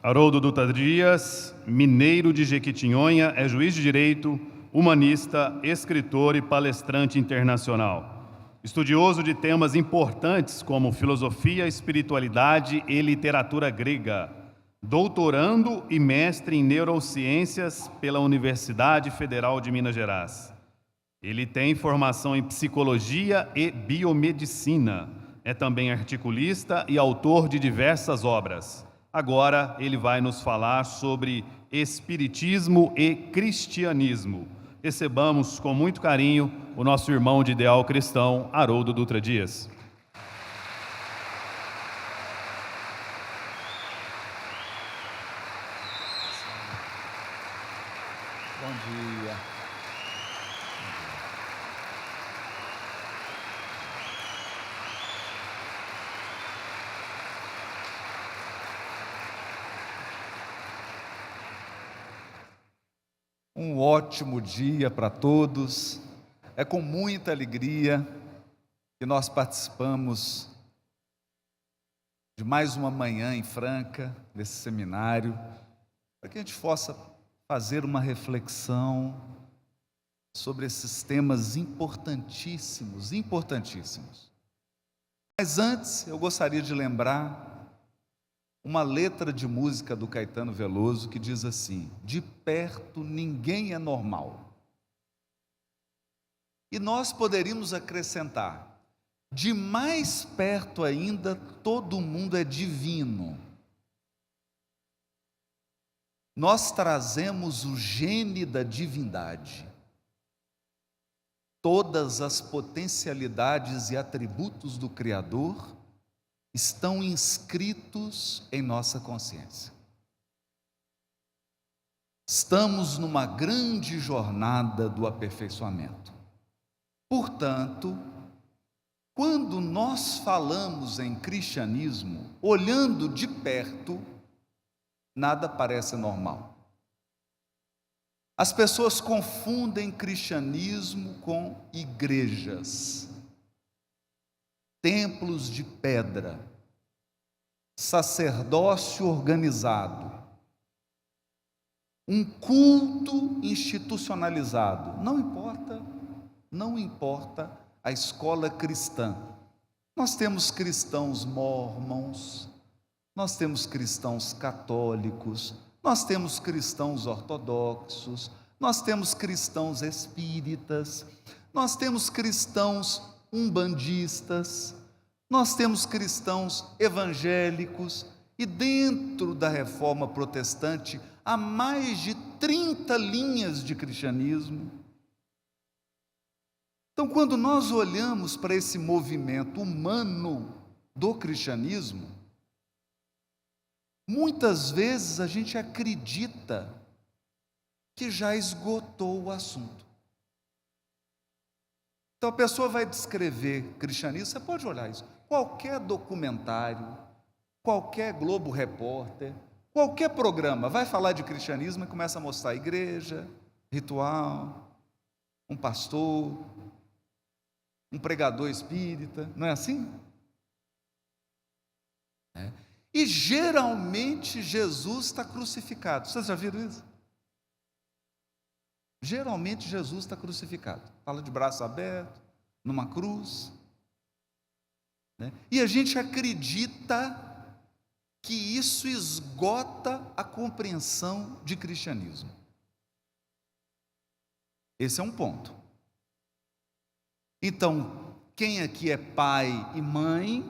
Haroldo Dutra Dias, mineiro de Jequitinhonha, é juiz de direito, humanista, escritor e palestrante internacional. Estudioso de temas importantes como filosofia, espiritualidade e literatura grega. Doutorando e mestre em neurociências pela Universidade Federal de Minas Gerais. Ele tem formação em psicologia e biomedicina. É também articulista e autor de diversas obras. Agora ele vai nos falar sobre espiritismo e cristianismo. Recebamos com muito carinho o nosso irmão de ideal cristão, Haroldo Dutra Dias. Bom dia. Um ótimo dia para todos. É com muita alegria que nós participamos de mais uma manhã em Franca, desse seminário, para que a gente possa fazer uma reflexão sobre esses temas importantíssimos, importantíssimos. Mas antes, eu gostaria de lembrar uma letra de música do Caetano Veloso que diz assim: de perto ninguém é normal. E nós poderíamos acrescentar: de mais perto ainda, todo mundo é divino. Nós trazemos o gene da divindade. Todas as potencialidades e atributos do Criador estão inscritos em nossa consciência. Estamos numa grande jornada do aperfeiçoamento. Portanto, quando nós falamos em cristianismo, olhando de perto, nada parece normal. As pessoas confundem cristianismo com igrejas, templos de pedra, sacerdócio organizado, um culto institucionalizado. Não importa a escola cristã. Nós temos cristãos mórmons, nós temos cristãos católicos, nós temos cristãos ortodoxos, nós temos cristãos espíritas, nós temos cristãos umbandistas, nós temos cristãos evangélicos, e dentro da reforma protestante há mais de 30 linhas de cristianismo. Então, quando nós olhamos para esse movimento humano do cristianismo, muitas vezes a gente acredita que já esgotou o assunto. Então a pessoa vai descrever cristianismo, você pode olhar isso, qualquer documentário, qualquer Globo Repórter, qualquer programa vai falar de cristianismo e começa a mostrar a igreja, ritual, um pastor, um pregador espírita, não é assim? E geralmente Jesus está crucificado. Vocês já viram isso? Geralmente Jesus está crucificado. Fala de braço aberto, numa cruz. E a gente acredita que isso esgota a compreensão de cristianismo. Esse é um ponto. Então, quem aqui é pai e mãe,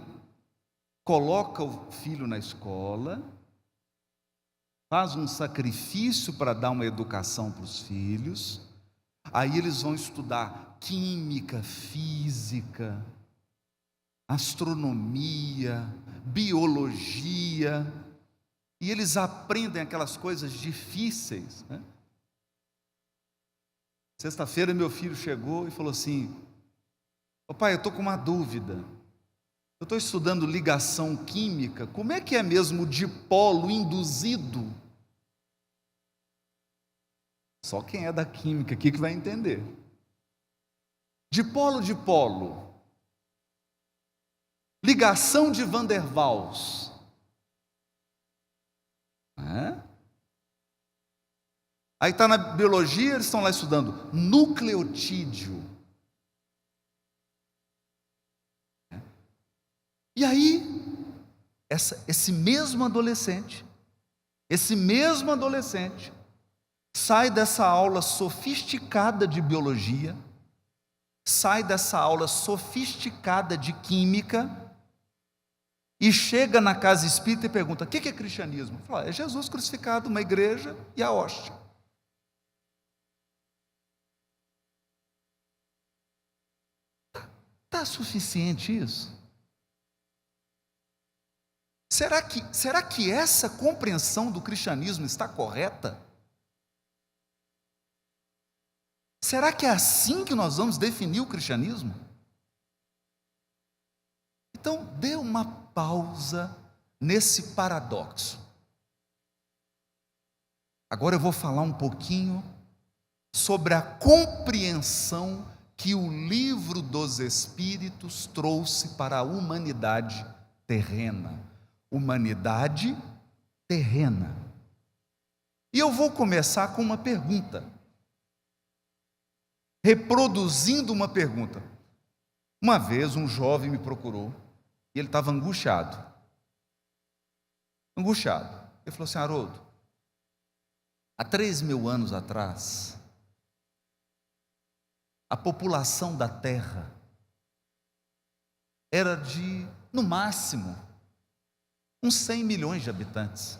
coloca o filho na escola, faz um sacrifício para dar uma educação para os filhos, aí eles vão estudar química, física, astronomia, biologia, e eles aprendem aquelas coisas difíceis. Sexta-feira meu filho chegou e falou assim: pai, eu estou com uma dúvida. Eu estou estudando ligação química. Como é que é mesmo o dipolo induzido? Só quem é da química aqui que vai entender. Dipolo. Ligação de Van der Waals. Aí está na biologia, eles estão lá estudando nucleotídeo. E aí, esse mesmo adolescente, sai dessa aula sofisticada de biologia, sai dessa aula sofisticada de química, e chega na casa espírita e pergunta: o que é cristianismo? Fala: é Jesus crucificado, uma igreja e a hóstia. Está suficiente isso? Será que essa compreensão do cristianismo está correta? Será que é assim que nós vamos definir o cristianismo? Então, dê uma pausa nesse paradoxo. Agora eu vou falar um pouquinho sobre a compreensão que o Livro dos Espíritos trouxe para a humanidade terrena. Humanidade terrena. E eu vou começar com uma pergunta, reproduzindo uma pergunta. Uma vez um jovem me procurou e ele estava angustiado. Ele falou assim: Haroldo, há 3.000 anos atrás, a população da Terra era de, no máximo, uns 100 milhões de habitantes.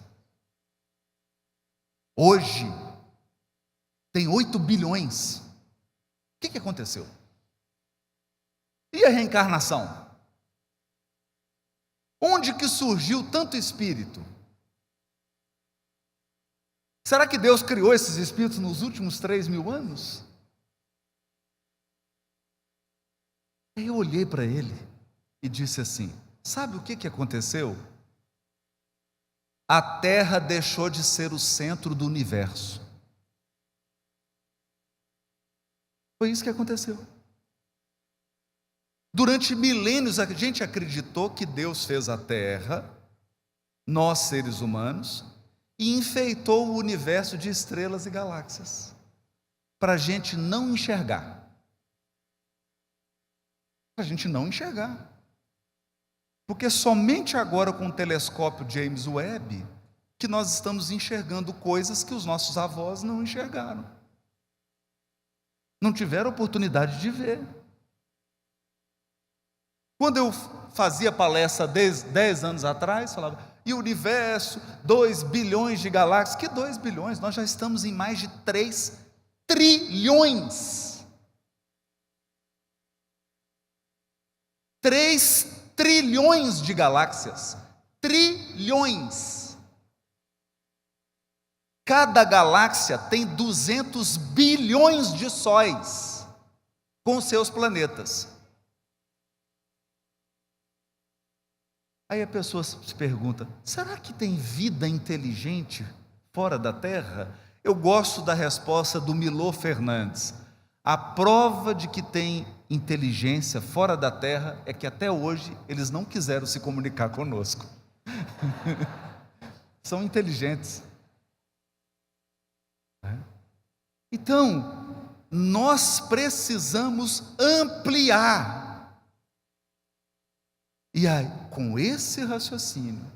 Hoje, tem 8 bilhões. O que aconteceu? E a reencarnação? Onde que surgiu tanto espírito? Será que Deus criou esses espíritos nos últimos 3.000 anos? Aí eu olhei para ele e disse assim: sabe o que aconteceu? A Terra deixou de ser o centro do universo. Foi isso que aconteceu. Durante milênios a gente acreditou que Deus fez a Terra, nós seres humanos, e enfeitou o universo de estrelas e galáxias, para a gente não enxergar. Porque somente agora com o telescópio James Webb que nós estamos enxergando coisas que os nossos avós não enxergaram, não tiveram oportunidade de ver. Quando eu fazia palestra 10 anos atrás, falava: e o universo, 2 bilhões de galáxias. Que 2 bilhões? Nós já estamos em mais de 3 trilhões. 3 trilhões de galáxias. Trilhões. Cada galáxia tem 200 bilhões de sóis com seus planetas. Aí a pessoa se pergunta: será que tem vida inteligente fora da Terra? Eu gosto da resposta do Milor Fernandes. A prova de que tem inteligência fora da Terra é que até hoje eles não quiseram se comunicar conosco. São inteligentes. Então, nós precisamos ampliar. E aí, com esse raciocínio,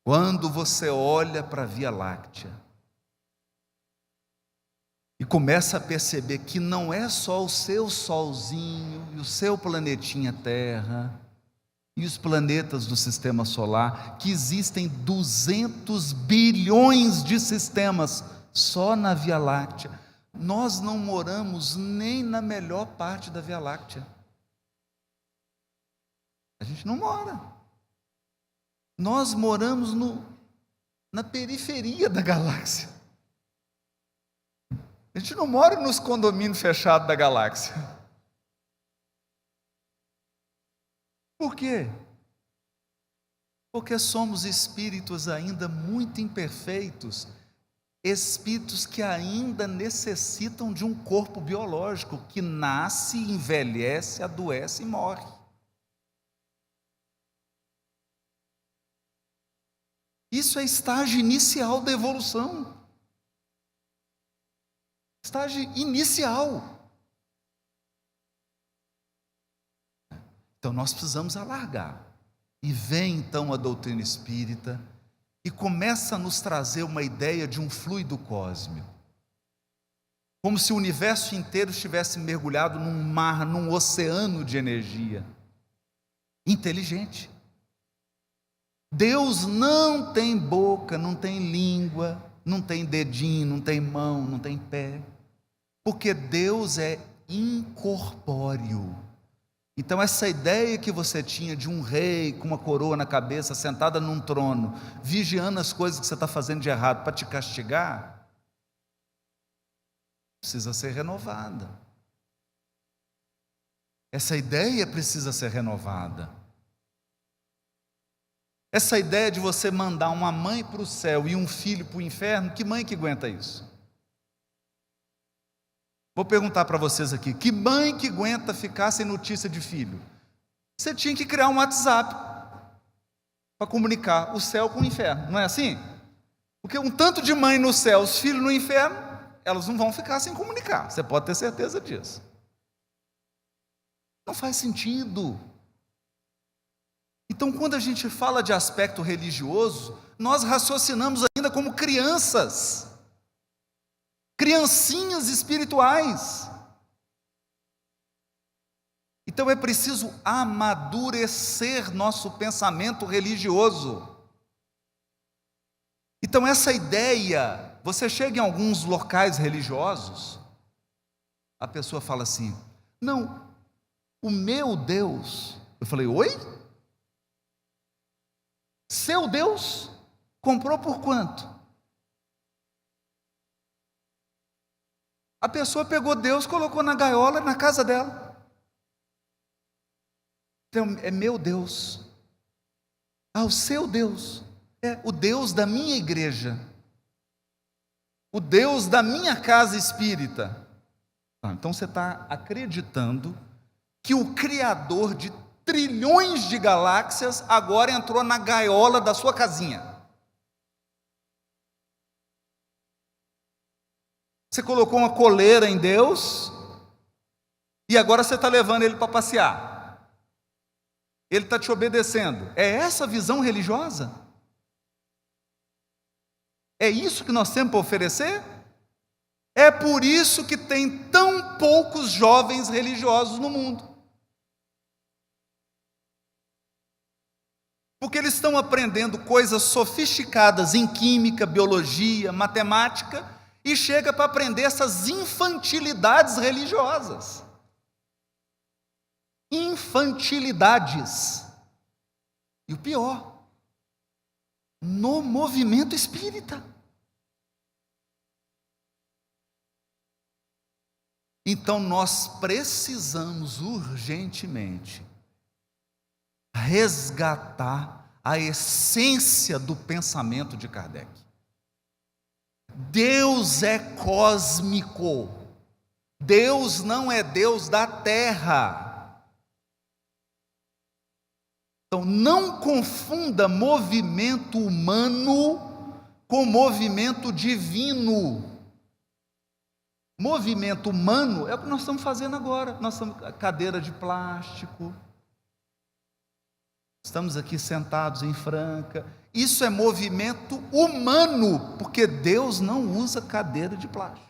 quando você olha para a Via Láctea e começa a perceber que não é só o seu solzinho e o seu planetinha Terra e os planetas do sistema solar, que existem 200 bilhões de sistemas só na Via Láctea. Nós não moramos nem na melhor parte da Via Láctea. A gente não mora. Nós moramos na periferia da galáxia. A gente não mora nos condomínios fechados da galáxia. Por quê? Porque somos espíritos ainda muito imperfeitos, espíritos que ainda necessitam de um corpo biológico, que nasce, envelhece, adoece e morre. Isso é estágio inicial da evolução. estágio inicial. Então nós precisamos alargar. E vem então a doutrina espírita e começa a nos trazer uma ideia de um fluido cósmico. Como se o universo inteiro estivesse mergulhado num mar, num oceano de energia. Inteligente. Deus não tem boca, não tem língua, não tem dedinho, não tem mão, não tem pé. Porque Deus é incorpóreo. Então essa ideia que você tinha de um rei com uma coroa na cabeça, sentada num trono, vigiando as coisas que você está fazendo de errado para te castigar, precisa ser renovada. Essa ideia precisa ser renovada. Essa ideia de você mandar uma mãe para o céu e um filho para o inferno, que mãe que aguenta isso? Vou perguntar para vocês aqui, que mãe que aguenta ficar sem notícia de filho? Você tinha que criar um WhatsApp para comunicar o céu com o inferno, não é assim? Porque um tanto de mãe no céu, os filhos no inferno, elas não vão ficar sem comunicar, você pode ter certeza disso. Não faz sentido. Então, quando a gente fala de aspecto religioso, nós raciocinamos ainda como crianças, criancinhas espirituais. Então é preciso amadurecer nosso pensamento religioso. Então essa ideia, você chega em alguns locais religiosos, a pessoa fala assim, não, o meu Deus, eu falei, oi? Seu Deus? Comprou por quanto? A pessoa pegou Deus, colocou na gaiola na casa dela. Então, é meu Deus. Ah, o seu Deus. É o Deus da minha igreja. O Deus da minha casa espírita. Então você está acreditando que o Criador de trilhões de galáxias agora entrou na gaiola da sua casinha. Você colocou uma coleira em Deus e agora você está levando ele para passear. Ele está te obedecendo. É essa a visão religiosa? É isso que nós temos para oferecer? É por isso que tem tão poucos jovens religiosos no mundo. Porque eles estão aprendendo coisas sofisticadas em química, biologia, matemática, e chega para aprender essas infantilidades religiosas. Infantilidades. E o pior, no movimento espírita. Então nós precisamos urgentemente resgatar a essência do pensamento de Kardec. Deus é cósmico. Deus não é Deus da terra. Então, não confunda movimento humano com movimento divino. Movimento humano é o que nós estamos fazendo agora. Nós estamos cadeira de plástico. Estamos aqui sentados em Franca. Isso é movimento humano, porque Deus não usa cadeira de plástico.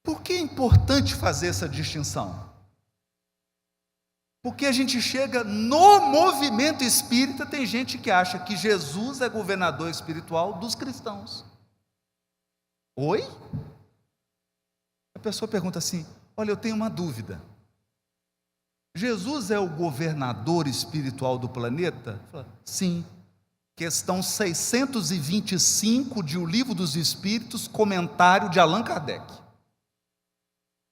Por que é importante fazer essa distinção? Porque a gente chega no movimento espírita, tem gente que acha que Jesus é governador espiritual dos cristãos. Oi? A pessoa pergunta assim, olha, eu tenho uma dúvida. Jesus é o governador espiritual do planeta? Fala, sim. Questão 625 de O Livro dos Espíritos, comentário de Allan Kardec.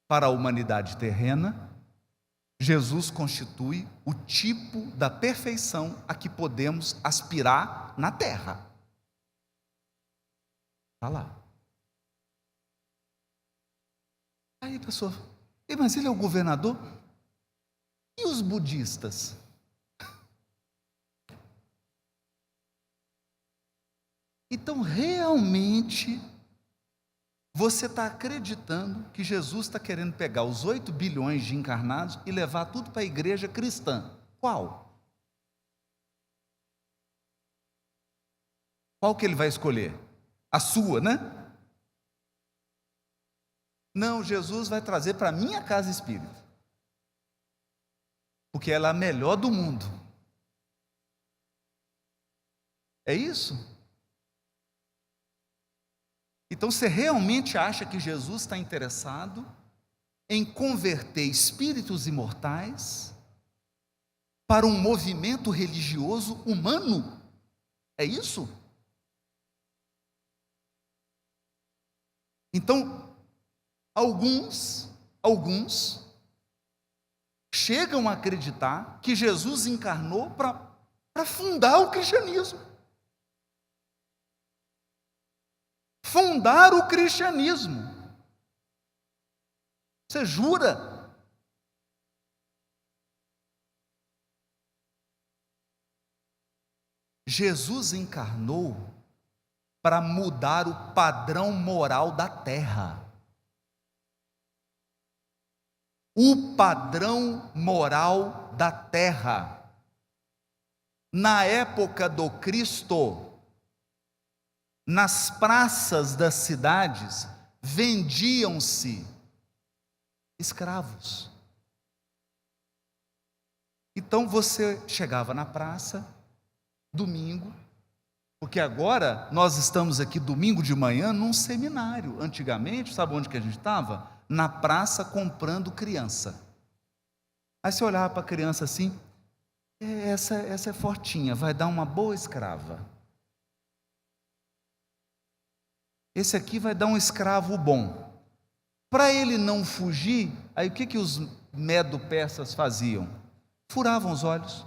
Para a humanidade terrena, Jesus constitui o tipo da perfeição a que podemos aspirar na Terra. Está lá. Aí a pessoa, mas ele é o governador? E os budistas? Então, realmente, você está acreditando que Jesus está querendo pegar os 8 bilhões de encarnados e levar tudo para a igreja cristã. Qual? Qual que ele vai escolher? A sua, né? Não, Jesus vai trazer para a minha casa espírita, porque ela é a melhor do mundo. É isso? Então você realmente acha que Jesus está interessado em converter espíritos imortais para um movimento religioso humano? É isso? Então, alguns chegam a acreditar que Jesus encarnou para fundar o cristianismo. Fundar o cristianismo. Você jura? Jesus encarnou para mudar o padrão moral da terra. O padrão moral da terra. Na época do Cristo, nas praças das cidades, vendiam-se escravos. Então você chegava na praça, domingo, porque agora nós estamos aqui domingo de manhã num seminário. Antigamente, sabe onde que a gente estava? Na praça comprando criança. Aí você olhava para a criança assim, essa é fortinha, vai dar uma boa escrava. Esse aqui vai dar um escravo bom. Para ele não fugir, aí o que os medo-persas faziam? Furavam os olhos.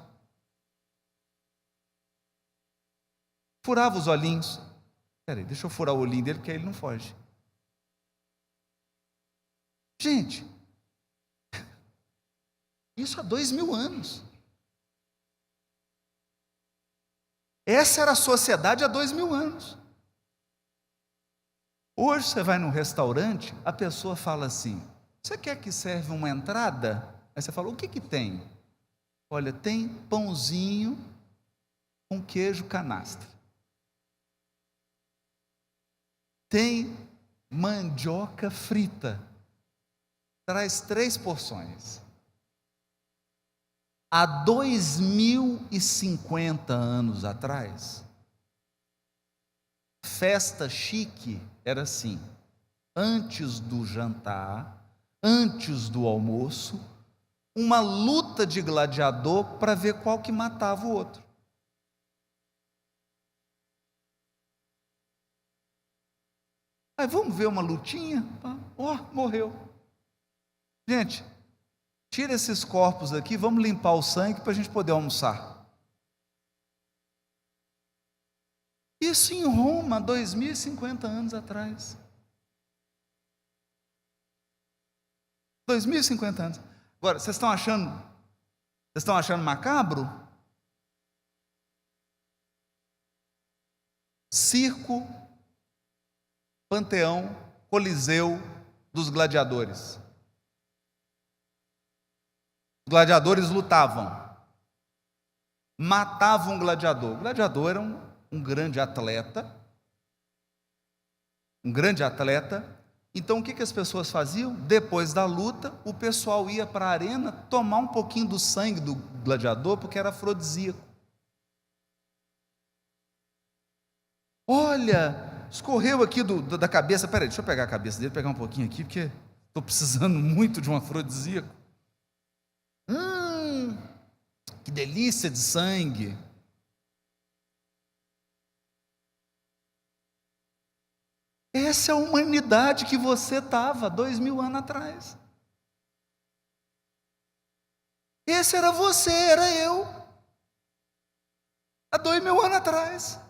Furava os olhinhos. Espera aí, deixa eu furar o olhinho dele, porque aí ele não foge. Gente, isso há 2000 anos. Essa era a sociedade há 2000 anos. Hoje você vai num restaurante, a pessoa fala assim, você quer que serve uma entrada? Aí você fala, o que tem? Olha, tem pãozinho com queijo canastra. Tem mandioca frita. Traz 3 porções. Há 2050 anos atrás, festa chique era assim, antes do jantar, antes do almoço, uma luta de gladiador para ver qual que matava o outro. Aí vamos ver uma lutinha? Morreu. Gente, tira esses corpos aqui, vamos limpar o sangue para a gente poder almoçar. Isso em Roma, 2050 anos atrás. 2050 anos. Agora, vocês estão achando macabro? Circo, Panteão, Coliseu dos gladiadores. Os gladiadores lutavam, matavam um gladiador. O gladiador era um grande atleta. Então o que as pessoas faziam? Depois da luta, o pessoal ia para a arena tomar um pouquinho do sangue do gladiador, porque era afrodisíaco. Olha, escorreu aqui da cabeça. Peraí, deixa eu pegar a cabeça dele, pegar um pouquinho aqui, porque estou precisando muito de um afrodisíaco. Que delícia de sangue. Essa é a humanidade que você estava 2000 anos atrás. Esse era você, era eu, há 2000 anos atrás.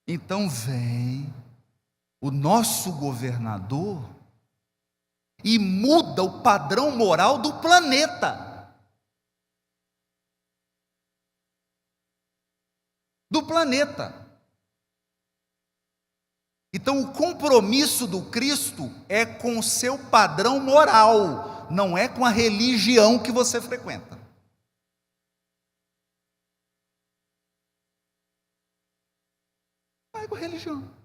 Então vem o nosso governador e muda o padrão moral do planeta. do planeta. Então, o compromisso do Cristo é com o seu padrão moral, não é com a religião que você frequenta. Não é com a religião.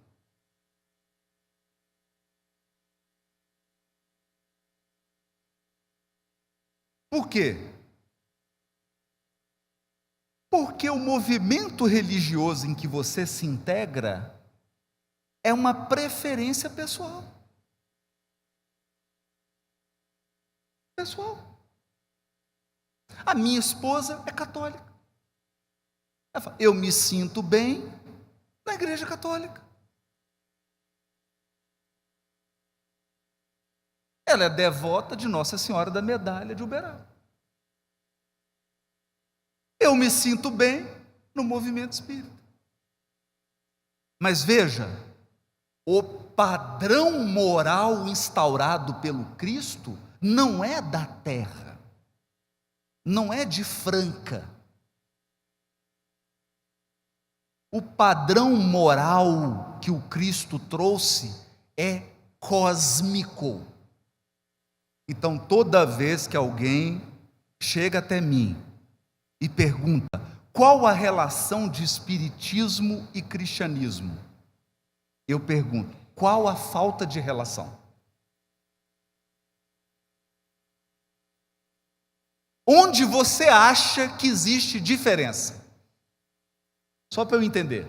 Por quê? Porque o movimento religioso em que você se integra é uma preferência pessoal. Pessoal. A minha esposa é católica. Ela fala, eu me sinto bem na igreja católica. Ela é devota de Nossa Senhora da Medalha de Uberaba. Eu me sinto bem no movimento espírita. Mas veja, o padrão moral instaurado pelo Cristo não é da terra, não é de Franca. O padrão moral que o Cristo trouxe é cósmico. Então, toda vez que alguém chega até mim e pergunta qual a relação de espiritismo e cristianismo, eu pergunto, qual a falta de relação? Onde você acha que existe diferença? Só para eu entender.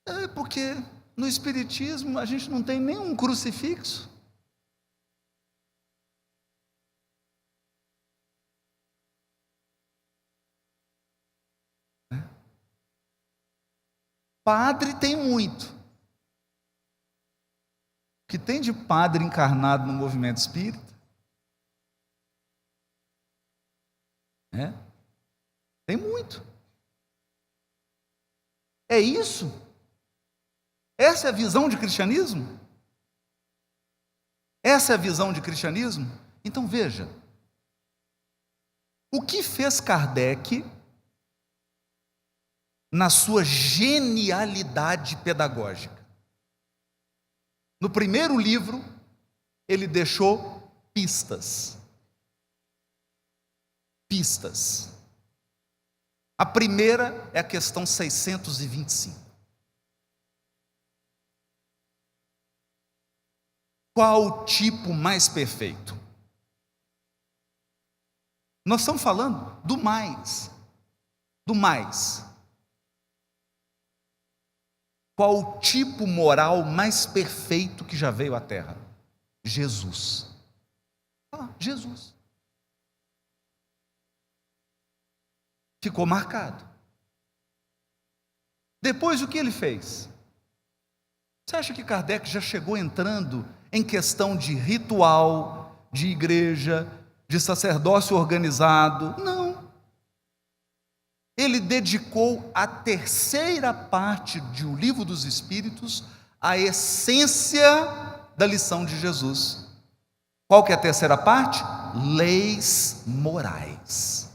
É porque no espiritismo a gente não tem nenhum crucifixo. Padre tem muito. O que tem de padre encarnado no movimento espírita? Tem muito. É isso? Essa é a visão de cristianismo? Essa é a visão de cristianismo? Então veja, o que fez Kardec na sua genialidade pedagógica? No primeiro livro, ele deixou pistas. Pistas. A primeira é a questão 625. Qual o tipo mais perfeito? Nós estamos falando do mais. Do mais. Qual o tipo moral mais perfeito que já veio à Terra? Jesus. Jesus. Ficou marcado. Depois o que ele fez? Você acha que Kardec já chegou entrando em questão de ritual, de igreja, de sacerdócio organizado? Não. Ele dedicou a terceira parte do Livro dos Espíritos à essência da lição de Jesus. Qual que é a terceira parte? Leis morais.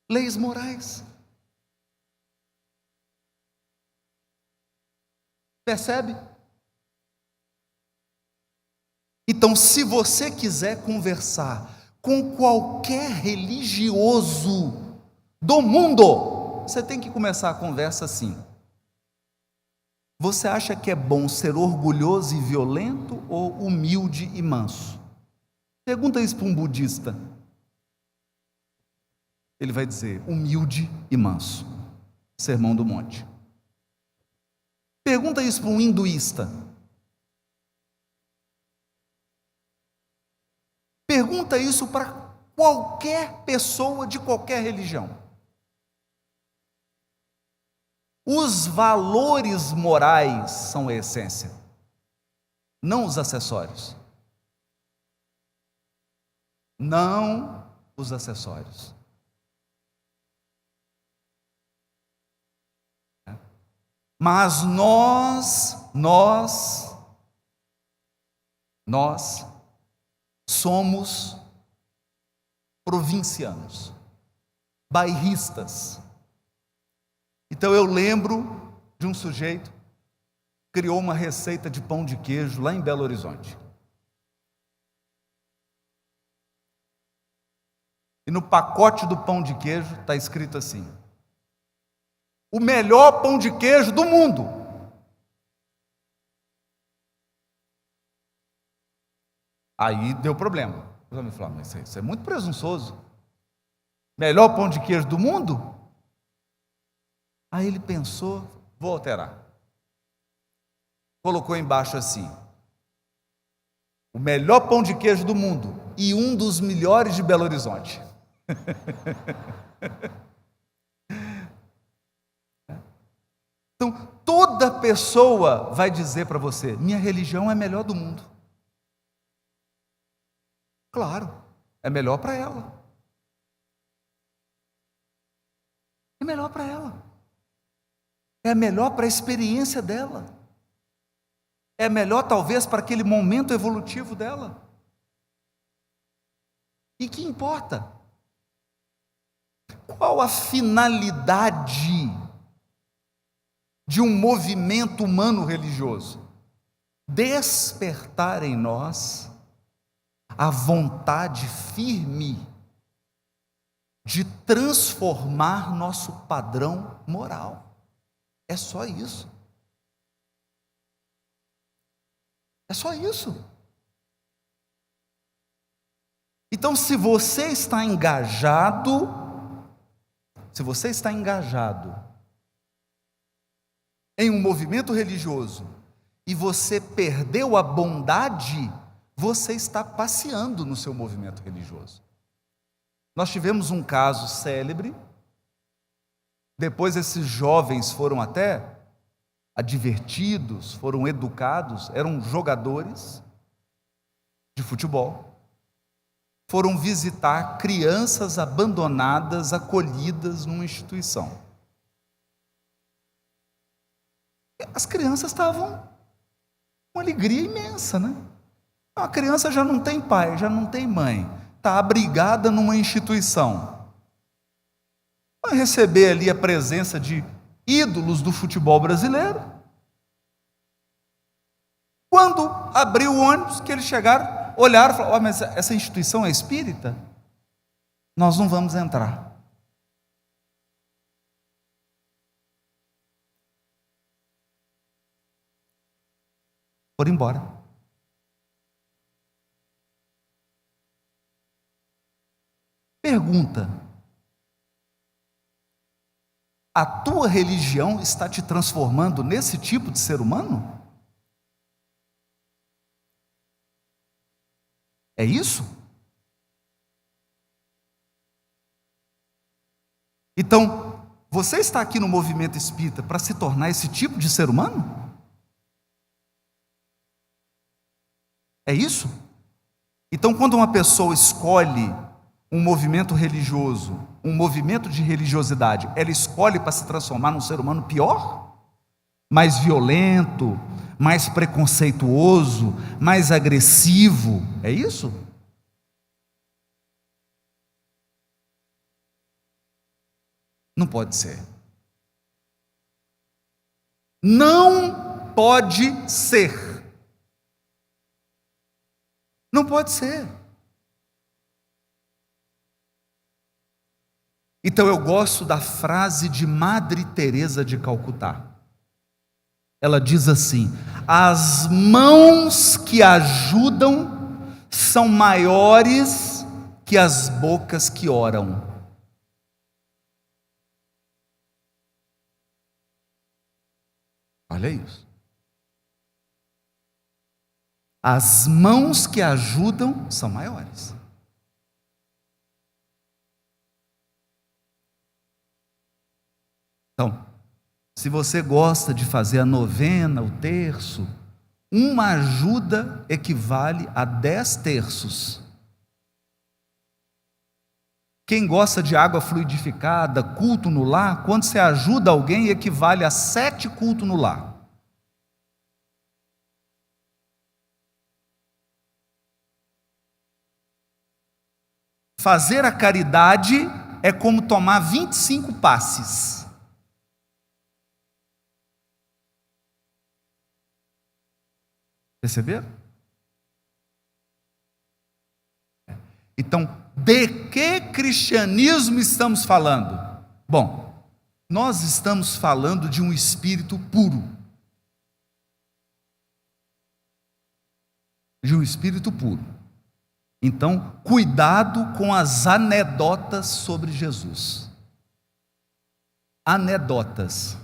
Leis morais. Percebe? Então, se você quiser conversar com qualquer religioso do mundo, você tem que começar a conversa assim. Você acha que é bom ser orgulhoso e violento ou humilde e manso? Pergunta isso para um budista. Ele vai dizer, humilde e manso. Sermão do Monte. Pergunta isso para um hinduísta. Pergunta isso para qualquer pessoa de qualquer religião. Os valores morais são a essência, não os acessórios. Não os acessórios. Mas nós somos provincianos. bairristas. Então eu lembro de um sujeito que criou uma receita de pão de queijo lá em Belo Horizonte. E no pacote do pão de queijo está escrito assim: o melhor pão de queijo do mundo. Aí deu problema. Os homens falaram: mas isso é muito presunçoso. Melhor pão de queijo do mundo? Aí ele pensou: vou alterar. Colocou embaixo assim: o melhor pão de queijo do mundo e um dos melhores de Belo Horizonte. Então, toda pessoa vai dizer para você: minha religião é a melhor do mundo. Claro, é melhor para ela. É melhor para ela. É melhor para a experiência dela. É melhor, talvez, para aquele momento evolutivo dela. E que importa? Qual a finalidade de um movimento humano religioso? Despertar em nós a vontade firme de transformar nosso padrão moral. É só isso. É só isso. Então, se você está engajado em um movimento religioso e você perdeu a bondade, você está passeando no seu movimento religioso. Nós tivemos um caso célebre, depois esses jovens foram até advertidos, foram educados, eram jogadores de futebol, foram visitar crianças abandonadas, acolhidas numa instituição. As crianças estavam com uma alegria imensa, né? A criança já não tem pai, já não tem mãe, está abrigada numa instituição. Vai receber ali a presença de ídolos do futebol brasileiro. Quando abriu o ônibus, que eles chegaram, olharam e falaram: mas essa instituição é espírita? Nós não vamos entrar. Foram embora. Pergunta: a tua religião está te transformando nesse tipo de ser humano? É isso? Então, você está aqui no movimento espírita para se tornar esse tipo de ser humano? É isso? Então, quando uma pessoa escolhe um movimento religioso, um movimento de religiosidade, ela escolhe para se transformar num ser humano pior? Mais violento, mais preconceituoso, mais agressivo? É isso? Não pode ser. Não pode ser. Não pode ser. Então eu gosto da frase de Madre Teresa de Calcutá. Ela diz assim: as mãos que ajudam são maiores que as bocas que oram. Olha isso. As mãos que ajudam são maiores. Então, se você gosta de fazer a novena, o terço, uma ajuda equivale a 10 terços. Quem gosta de água fluidificada, culto no lar, quando você ajuda alguém, equivale a 7 cultos no lar. Fazer a caridade é como tomar 25 passes. Perceberam? Então, de que cristianismo estamos falando? Bom, nós estamos falando de um espírito puro. De um espírito puro. Então, cuidado com as anedotas sobre Jesus. Anedotas.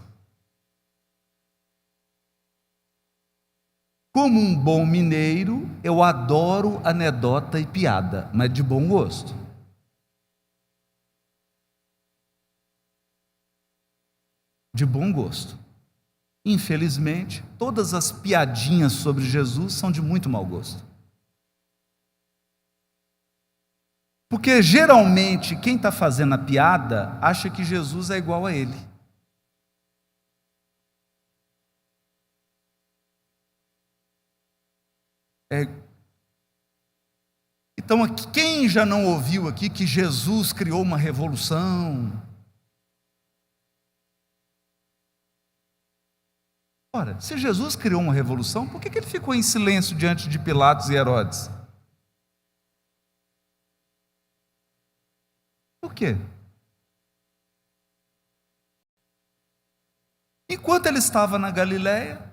Como um bom mineiro, eu adoro anedota e piada, mas de bom gosto. De bom gosto. Infelizmente, todas as piadinhas sobre Jesus são de muito mau gosto. Porque geralmente quem está fazendo a piada acha que Jesus é igual a ele. Então, quem já não ouviu aqui que Jesus criou uma revolução? Ora, se Jesus criou uma revolução, por que ele ficou em silêncio diante de Pilatos e Herodes? Por quê? Enquanto ele estava na Galileia,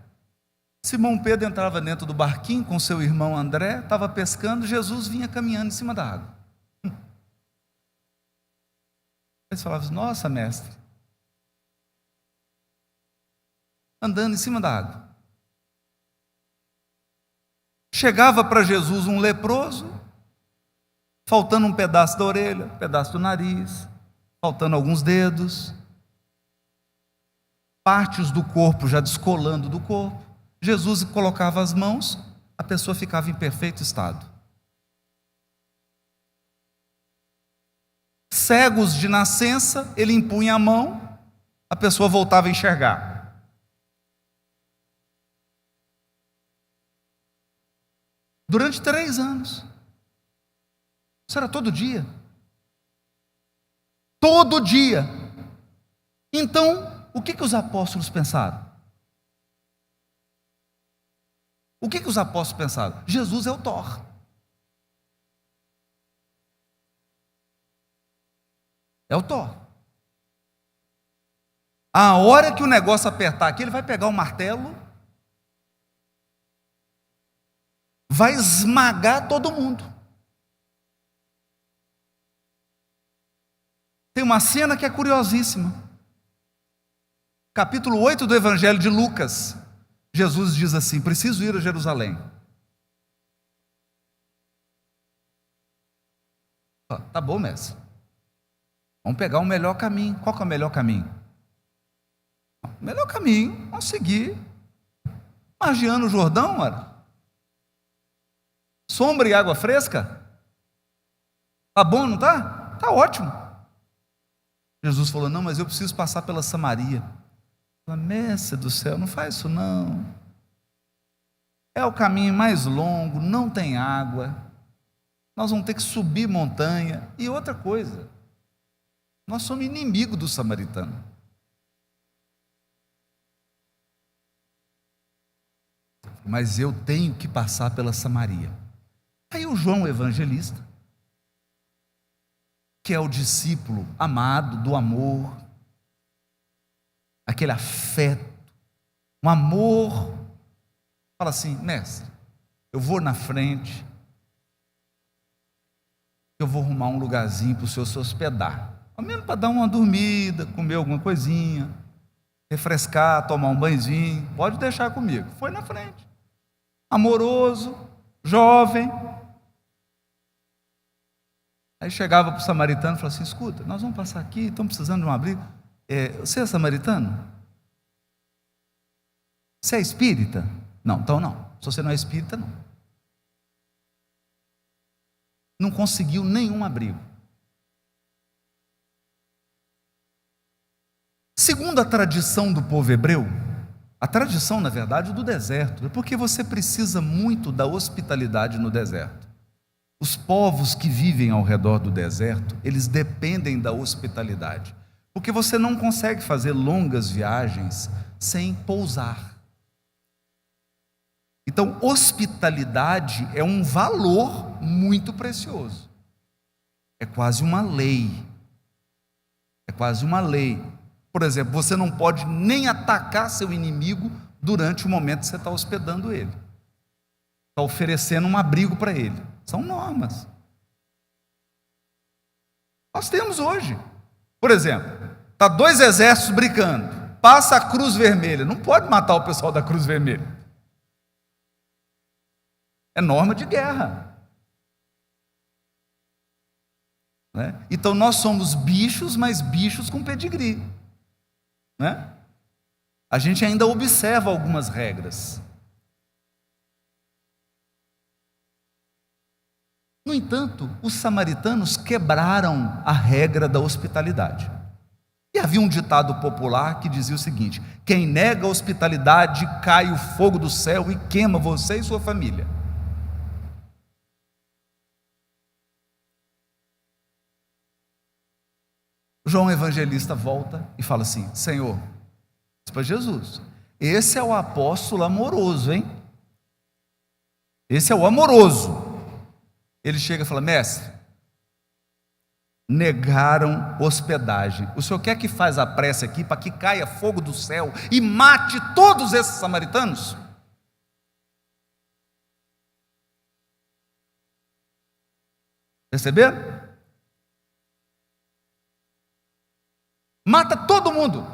Simão Pedro entrava dentro do barquinho com seu irmão André, estava pescando, Jesus vinha caminhando em cima da água. Eles falavam: nossa, mestre, andando em cima da água. Chegava para Jesus um leproso, faltando um pedaço da orelha, um pedaço do nariz, faltando alguns dedos, partes do corpo já descolando do corpo. Jesus colocava as mãos, a pessoa ficava em perfeito estado. Cegos de nascença, ele impunha a mão, a pessoa voltava a enxergar. Durante 3 anos. Isso era todo dia. Todo dia. Então, o que os apóstolos pensaram? O que os apóstolos pensaram? Jesus é o Thor. É o Thor. A hora que o negócio apertar aqui, ele vai pegar o martelo, vai esmagar todo mundo. Tem uma cena que é curiosíssima. Capítulo 8 do Evangelho de Lucas. Jesus diz assim: preciso ir a Jerusalém. Tá bom, mestre. Vamos pegar o melhor caminho. Qual que é o melhor caminho? O melhor caminho, vamos seguir margeando o Jordão, ora. Sombra e água fresca. Tá bom, não tá? Tá ótimo. Jesus falou: não, mas eu preciso passar pela Samaria. Mestre do céu, não faz isso não. É o caminho mais longo, não tem água. Nós vamos ter que subir montanha. E outra coisa, nós somos inimigos do samaritano. Mas eu tenho que passar pela Samaria. Aí o João Evangelista, que é o discípulo amado do amor, aquele afeto, um amor, fala assim: mestre, eu vou na frente, eu vou arrumar um lugarzinho para o senhor se hospedar, ao menos para dar uma dormida, comer alguma coisinha, refrescar, tomar um banhozinho, pode deixar comigo. Foi na frente, amoroso, jovem. Aí chegava para o samaritano e falava assim: escuta, nós vamos passar aqui, estamos precisando de um abrigo. Você é samaritano? Você é espírita? Não, então não. Se você não é espírita, não. Não conseguiu nenhum abrigo. Segundo a tradição do povo hebreu, a tradição, na verdade, do deserto, é porque você precisa muito da hospitalidade no deserto. Os povos que vivem ao redor do deserto, eles dependem da hospitalidade, porque você não consegue fazer longas viagens sem pousar. Então, hospitalidade é um valor muito precioso. É quase uma lei. É quase uma lei. Por exemplo, você não pode nem atacar seu inimigo durante o momento que você está hospedando ele. Está oferecendo um abrigo para ele. São normas. Nós temos hoje. Por exemplo, está 2 exércitos brigando. Passa a Cruz Vermelha. Não pode matar o pessoal da Cruz Vermelha. É norma de guerra. Né? Então nós somos bichos, mas bichos com pedigree. Né? A gente ainda observa algumas regras. No entanto, os samaritanos quebraram a regra da hospitalidade. E havia um ditado popular que dizia o seguinte: quem nega a hospitalidade, cai o fogo do céu e queima você e sua família. João Evangelista volta e fala assim: Senhor, diz para Jesus, esse é o apóstolo amoroso, hein? Esse é o amoroso. Ele chega e fala: mestre, negaram hospedagem. O senhor quer que faça a prece aqui para que caia fogo do céu e mate todos esses samaritanos? Perceberam? Mata todo mundo.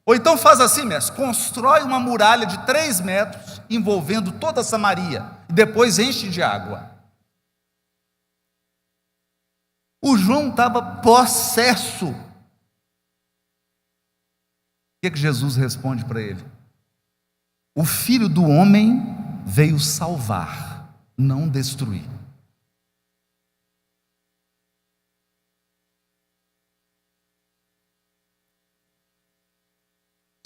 Ou então faz assim, mestre, constrói uma muralha de 3 metros envolvendo toda Samaria e depois enche de água. O João estava possesso. O que Jesus responde para ele? O Filho do Homem veio salvar, não destruir.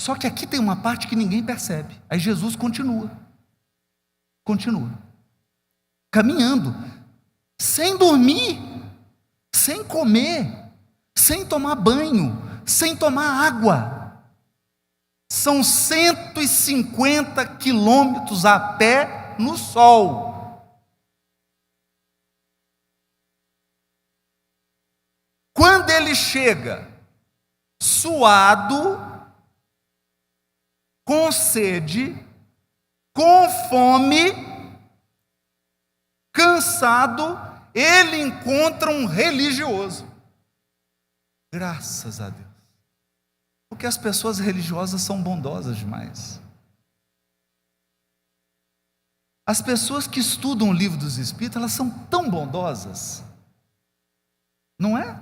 Só que aqui tem uma parte que ninguém percebe. Aí Jesus continua, caminhando, sem dormir, sem comer, sem tomar banho, sem tomar água. São 150 quilômetros a pé no sol. Quando ele chega, suado, com sede, com fome, cansado, ele encontra um religioso. Graças a Deus. Porque as pessoas religiosas são bondosas demais. As pessoas que estudam o livro dos Espíritos, elas são tão bondosas. Não é?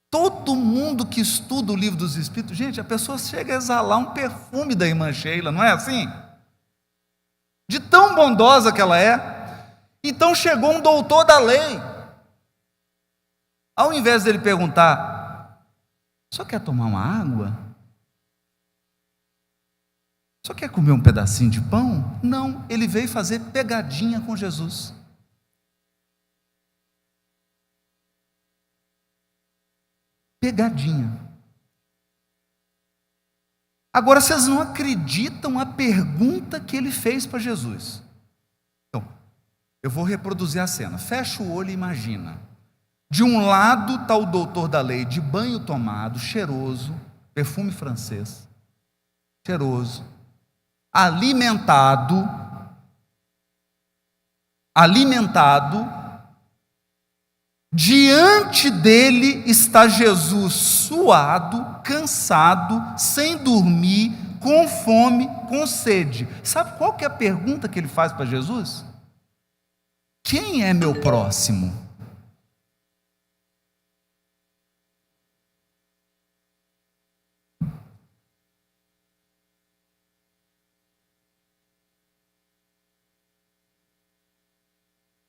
Todo mundo que estuda o livro dos Espíritos, gente, a pessoa chega a exalar um perfume da irmã Sheila, não é assim? De tão bondosa que ela é. Então chegou um doutor da lei. Ao invés dele perguntar: só quer tomar uma água? Só quer comer um pedacinho de pão? Não, ele veio fazer pegadinha com Jesus. Pegadinha. Agora vocês não acreditam a pergunta que ele fez para Jesus. Então, eu vou reproduzir a cena. Fecha o olho e imagina. De um lado está o doutor da lei, de banho tomado, cheiroso, perfume francês, cheiroso, alimentado, diante dele está Jesus suado, cansado, sem dormir, com fome, com sede. Sabe qual que é a pergunta que ele faz para Jesus? Quem é meu próximo?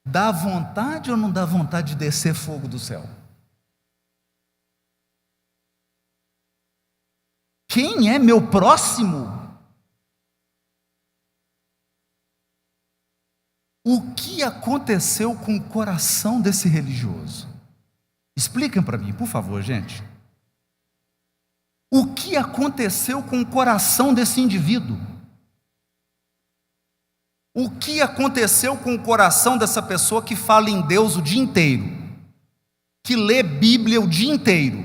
Dá vontade ou não dá vontade de descer fogo do céu? Quem é meu próximo? O que aconteceu com o coração desse religioso? Expliquem para mim, por favor, gente. O que aconteceu com o coração desse indivíduo? O que aconteceu com o coração dessa pessoa que fala em Deus o dia inteiro? Que lê Bíblia o dia inteiro?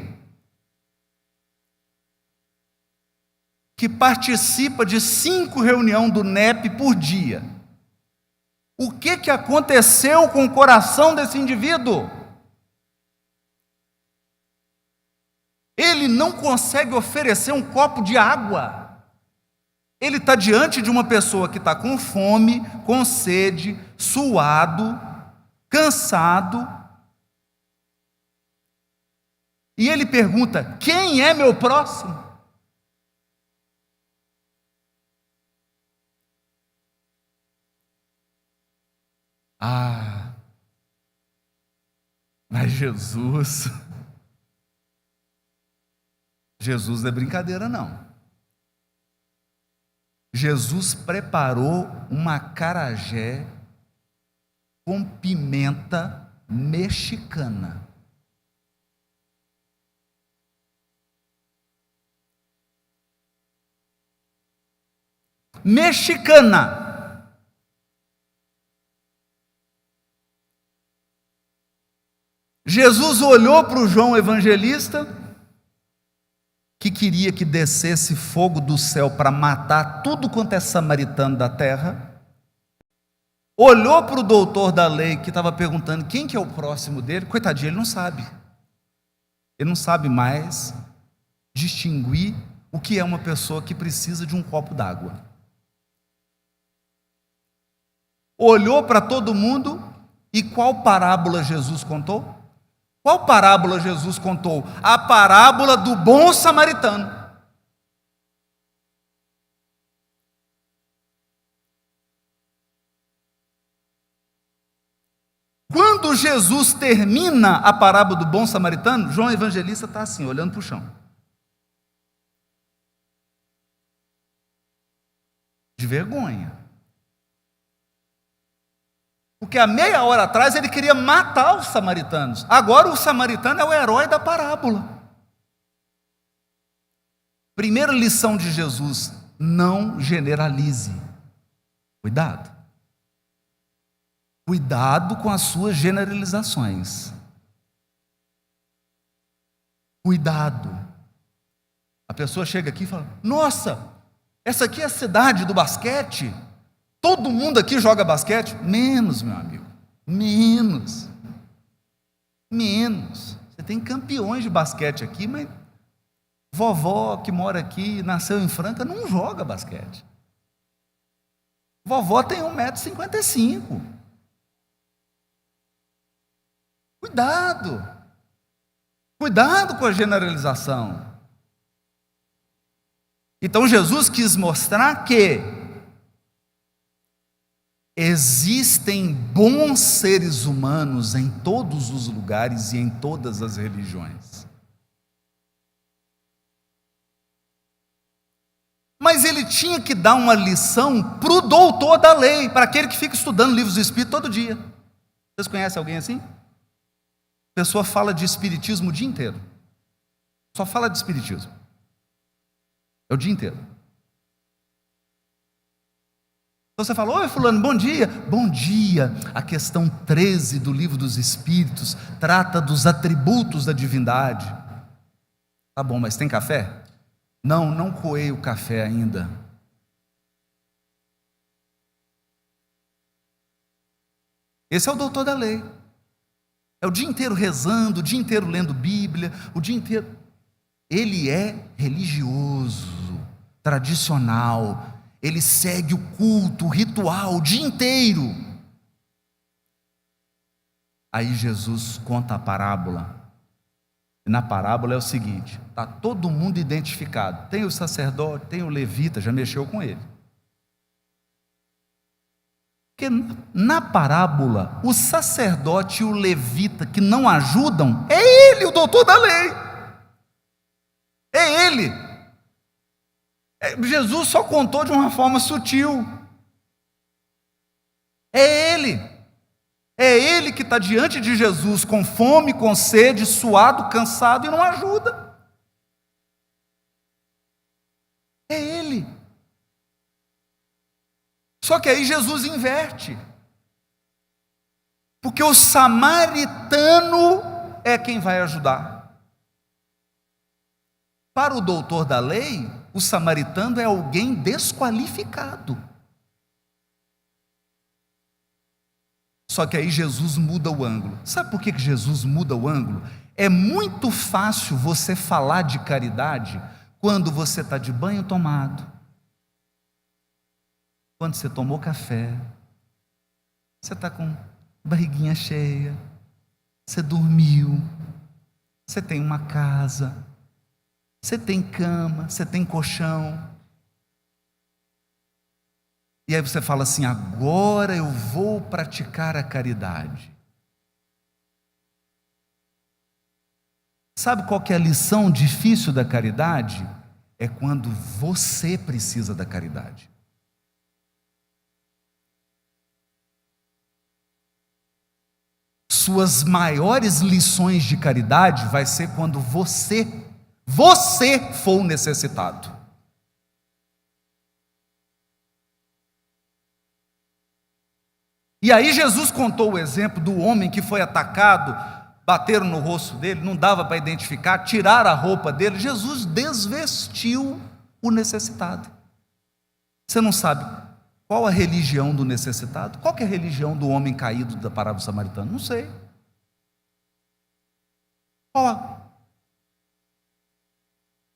Que participa de 5 reuniões do NEP por dia? O que aconteceu com o coração desse indivíduo? Ele não consegue oferecer um copo de água. Ele está diante de uma pessoa que está com fome, com sede, suado, cansado. E ele pergunta: quem é meu próximo? Mas Jesus não é brincadeira não. Jesus preparou uma acarajé com pimenta mexicana. Mexicana. Jesus olhou para o João Evangelista, que queria que descesse fogo do céu para matar tudo quanto é samaritano da terra. Olhou para o doutor da lei, que estava perguntando quem que é o próximo dele. Coitadinho, ele não sabe. Ele não sabe mais distinguir o que é uma pessoa que precisa de um copo d'água. Olhou para todo mundo, e qual parábola Jesus contou? Qual parábola Jesus contou? A parábola do bom samaritano. Quando Jesus termina a parábola do bom samaritano, João Evangelista está assim, olhando para o chão. De vergonha. Porque há meia hora atrás ele queria matar os samaritanos. Agora o samaritano é o herói da parábola. Primeira lição de Jesus: não generalize. Cuidado. Cuidado com as suas generalizações. Cuidado. A pessoa chega aqui e fala: nossa, essa aqui é a cidade do basquete. Todo mundo aqui joga basquete? Menos, meu amigo. Menos. Você tem campeões de basquete aqui, mas vovó que mora aqui, nasceu em Franca, não joga basquete. Vovó tem 1,55 m. Cuidado. Cuidado com a generalização. Então Jesus quis mostrar que existem bons seres humanos em todos os lugares e em todas as religiões. Mas ele tinha que dar uma lição para o doutor da lei, para aquele que fica estudando livros do Espírito todo dia. Vocês conhecem alguém assim? A pessoa fala de espiritismo o dia inteiro. Só fala de espiritismo. É o dia inteiro. Então você fala: oi fulano, bom dia. Bom dia. A questão 13 do livro dos Espíritos trata dos atributos da divindade. Tá bom, mas tem café? Não coei o café ainda. Esse é o doutor da lei. É o dia inteiro rezando, o dia inteiro lendo Bíblia, o dia inteiro. Ele é religioso, tradicional. Ele segue o culto, o ritual, o dia inteiro. Aí Jesus conta a parábola. E na parábola é o seguinte: está todo mundo identificado. Tem o sacerdote, tem o levita, já mexeu com ele. Porque na parábola, o sacerdote e o levita que não ajudam, é ele, o doutor da lei. É ele. Jesus só contou de uma forma sutil. É ele. É ele que está diante de Jesus com fome, com sede, suado, cansado e não ajuda. É ele. Só que aí Jesus inverte. Porque o samaritano é quem vai ajudar. Para o doutor da lei, o samaritano é alguém desqualificado. Só que aí Jesus muda o ângulo. Sabe por que Jesus muda o ângulo? É muito fácil você falar de caridade quando você está de banho tomado, quando você tomou café, você está com barriguinha cheia, você dormiu, você tem uma casa, você tem cama, você tem colchão. E aí você fala assim: agora eu vou praticar a caridade. Sabe qual que é a lição difícil da caridade? É quando você precisa da caridade. Suas maiores lições de caridade vai ser quando você for o necessitado. E aí Jesus contou o exemplo do homem que foi atacado, bateram no rosto dele, não dava para identificar, tiraram a roupa dele. Jesus desvestiu o necessitado. Você não sabe qual a religião do necessitado? Qual que é a religião do homem caído da parábola samaritana? Não sei. Qual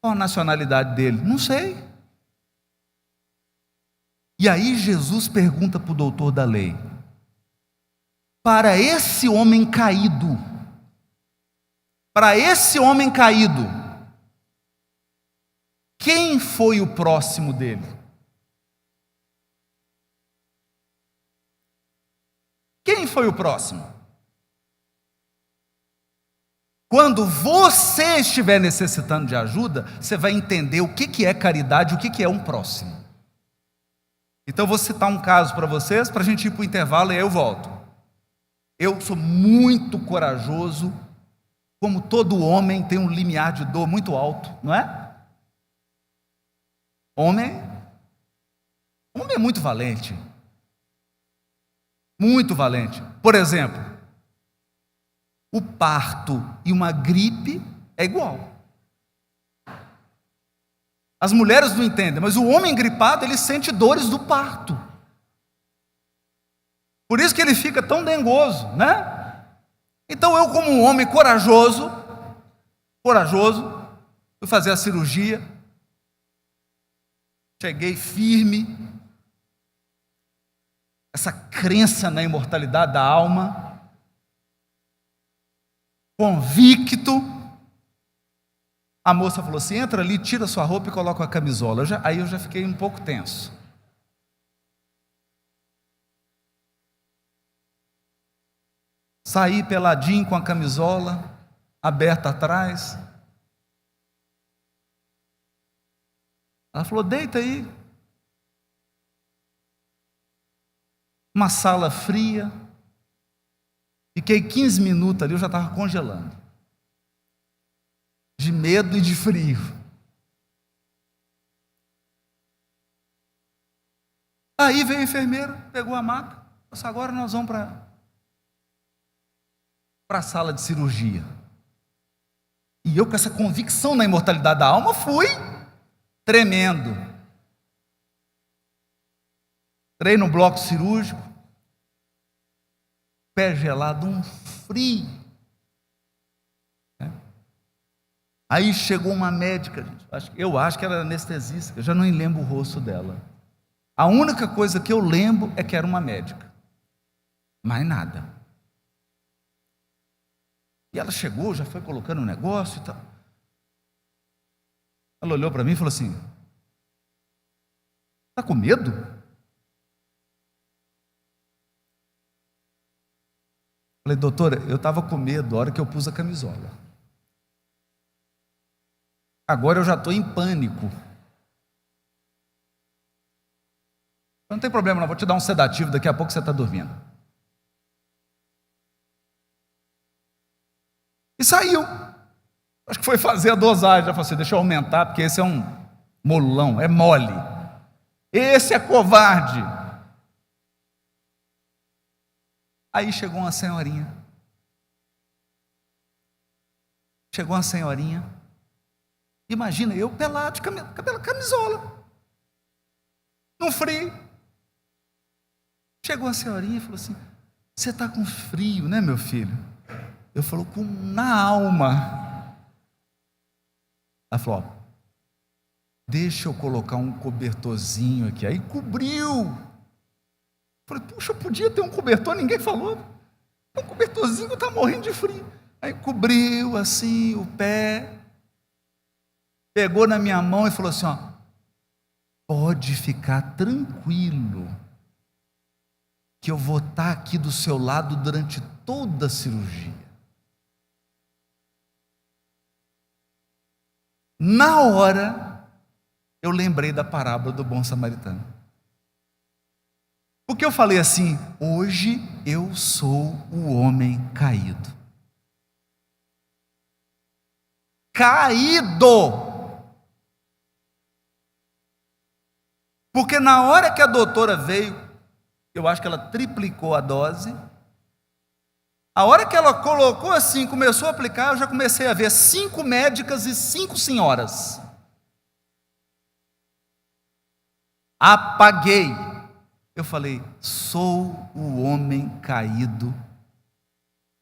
a nacionalidade dele? Não sei. E aí Jesus pergunta para o doutor da lei: para esse homem caído, quem foi o próximo dele? Quem foi o próximo? Quando você estiver necessitando de ajuda, você vai entender o que é caridade e o que é um próximo. Então eu vou citar um caso para vocês, para a gente ir para o intervalo e aí eu volto. Eu sou muito corajoso, como todo homem tem um limiar de dor muito alto, não é? Homem é muito valente. Muito valente. Por exemplo, o parto e uma gripe é igual. As mulheres não entendem, mas o homem gripado, ele sente dores do parto. Por isso que ele fica tão dengoso, né? Então eu, como um homem corajoso, fui fazer a cirurgia, cheguei firme, essa crença na imortalidade da alma, convicto. A moça falou assim: entra ali, tira sua roupa e coloca a camisola. Aí eu já fiquei um pouco tenso. Saí peladinho com a camisola aberta atrás. Ela falou: deita aí. Uma sala fria. Fiquei 15 minutos ali, eu já estava congelando. De medo e de frio. Aí veio o enfermeiro, pegou a maca. Disse: agora nós vamos para a sala de cirurgia. E eu, com essa convicção na imortalidade da alma, fui tremendo. Entrei no bloco cirúrgico, pé gelado, um frio. Aí chegou uma médica, eu acho que era anestesista, eu já não lembro o rosto dela. A única coisa que eu lembro é que era uma médica, mais nada. E ela chegou, já foi colocando um negócio e tal. Ela olhou para mim e falou assim: está com medo? Falei: doutora, eu estava com medo a hora que eu pus a camisola. Agora eu já estou em pânico. Não tem problema, não, vou te dar um sedativo, daqui a pouco você está dormindo. E saiu. Acho que foi fazer a dosagem. Já falou assim: deixa eu aumentar, porque esse é um molão, é mole. Esse é covarde. Aí chegou uma senhorinha. Imagina, eu pelado, de cabelo, camisola, num frio. Chegou a senhorinha e falou assim: você está com frio, né, meu filho? Eu falo: na alma. Ela falou: ó, deixa eu colocar um cobertorzinho aqui. Aí cobriu. Eu falei: puxa, eu podia ter um cobertor, ninguém falou. Um cobertorzinho, está morrendo de frio. Aí cobriu assim o pé, pegou na minha mão e falou assim: ó, pode ficar tranquilo, que eu vou estar aqui do seu lado durante toda a cirurgia. Na hora, eu lembrei da parábola do bom samaritano. Porque eu falei assim: hoje eu sou o homem caído. Porque na hora que a doutora veio, eu acho que ela triplicou a dose. A hora que ela colocou assim, começou a aplicar, eu já comecei a ver 5 médicas e 5 senhoras. Apaguei. Eu falei: sou o homem caído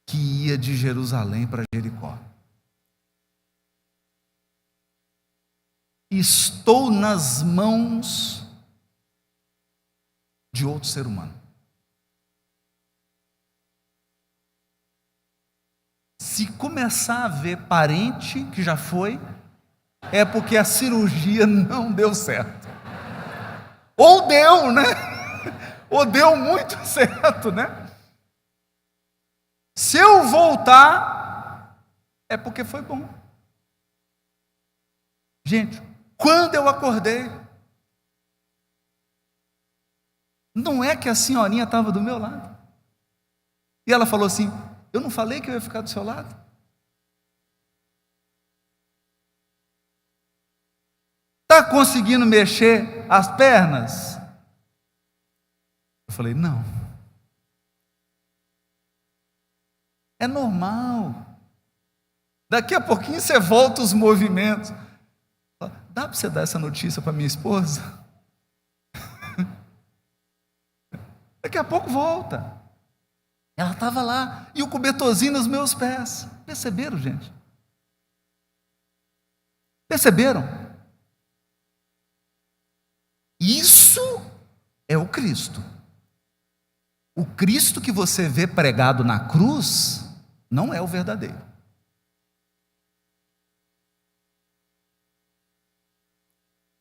que ia de Jerusalém para Jericó. Estou nas mãos de outro ser humano. Se começar a ver parente que já foi, é porque a cirurgia não deu certo. Ou deu, né? Ou deu muito certo, né? Se eu voltar, é porque foi bom. Gente, quando eu acordei, não é que a senhorinha estava do meu lado. E ela falou assim: eu não falei que eu ia ficar do seu lado? Está conseguindo mexer as pernas? Eu falei: não. É normal. Daqui a pouquinho você volta os movimentos. Dá para você dar essa notícia para minha esposa? Daqui a pouco volta. Ela estava lá, e o cobertorzinho nos meus pés. Perceberam, gente? Perceberam? Isso é o Cristo. O Cristo que você vê pregado na cruz não é o verdadeiro.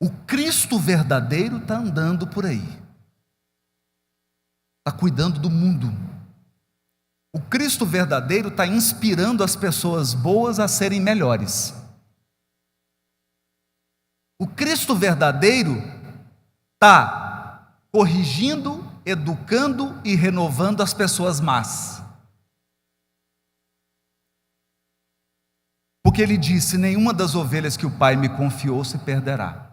O Cristo verdadeiro está andando por aí, está cuidando do mundo. O Cristo verdadeiro está inspirando as pessoas boas a serem melhores. O Cristo verdadeiro está corrigindo, educando e renovando as pessoas más. Porque ele disse: nenhuma das ovelhas que o Pai me confiou se perderá.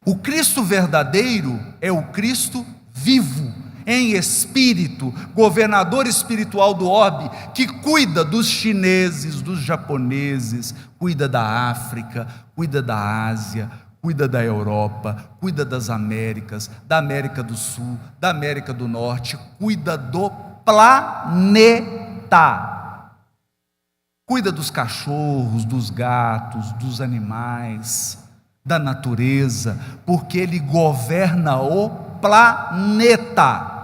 O Cristo verdadeiro é o Cristo vivo, em espírito, governador espiritual do orbe, que cuida dos chineses, dos japoneses, cuida da África, cuida da Ásia, cuida da Europa, cuida das Américas, da América do Sul, da América do Norte, cuida do planeta. Cuida dos cachorros, dos gatos, dos animais, da natureza, porque ele governa o planeta.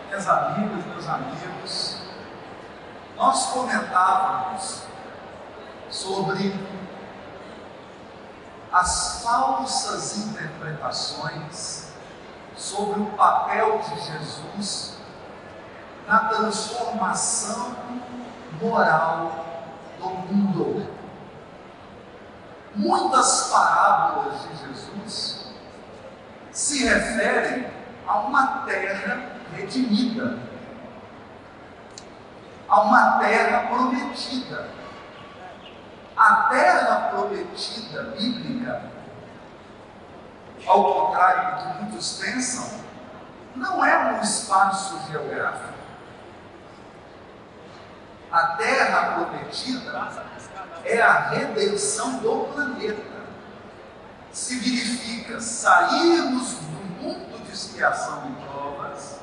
Minhas amigas, meus amigos, nós comentávamos sobre as falsas interpretações sobre o papel de Jesus na transformação moral do mundo. Muitas parábolas de Jesus se referem a uma terra redimida, a uma terra prometida. A terra prometida bíblica, ao contrário do que muitos pensam, não é um espaço geográfico. A terra prometida é a redenção do planeta. Significa sairmos do mundo de expiação e provas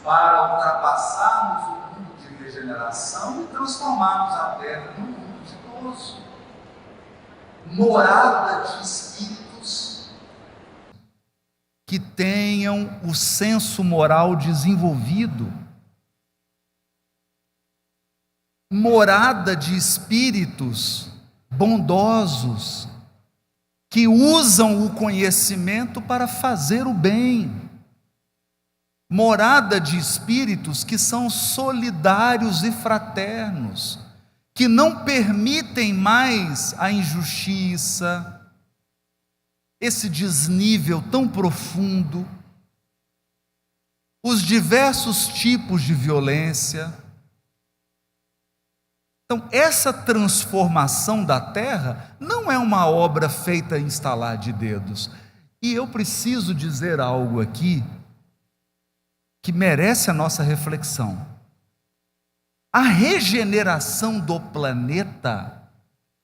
para ultrapassarmos o mundo de regeneração e transformarmos a terra num mundo ditoso, morada de espíritos que tenham o senso moral desenvolvido, morada de espíritos bondosos, que usam o conhecimento para fazer o bem, morada de espíritos que são solidários e fraternos, que não permitem mais a injustiça, esse desnível tão profundo, os diversos tipos de violência. Então, essa transformação da terra não é uma obra feita em estalar de dedos. E eu preciso dizer algo aqui que merece a nossa reflexão. A regeneração do planeta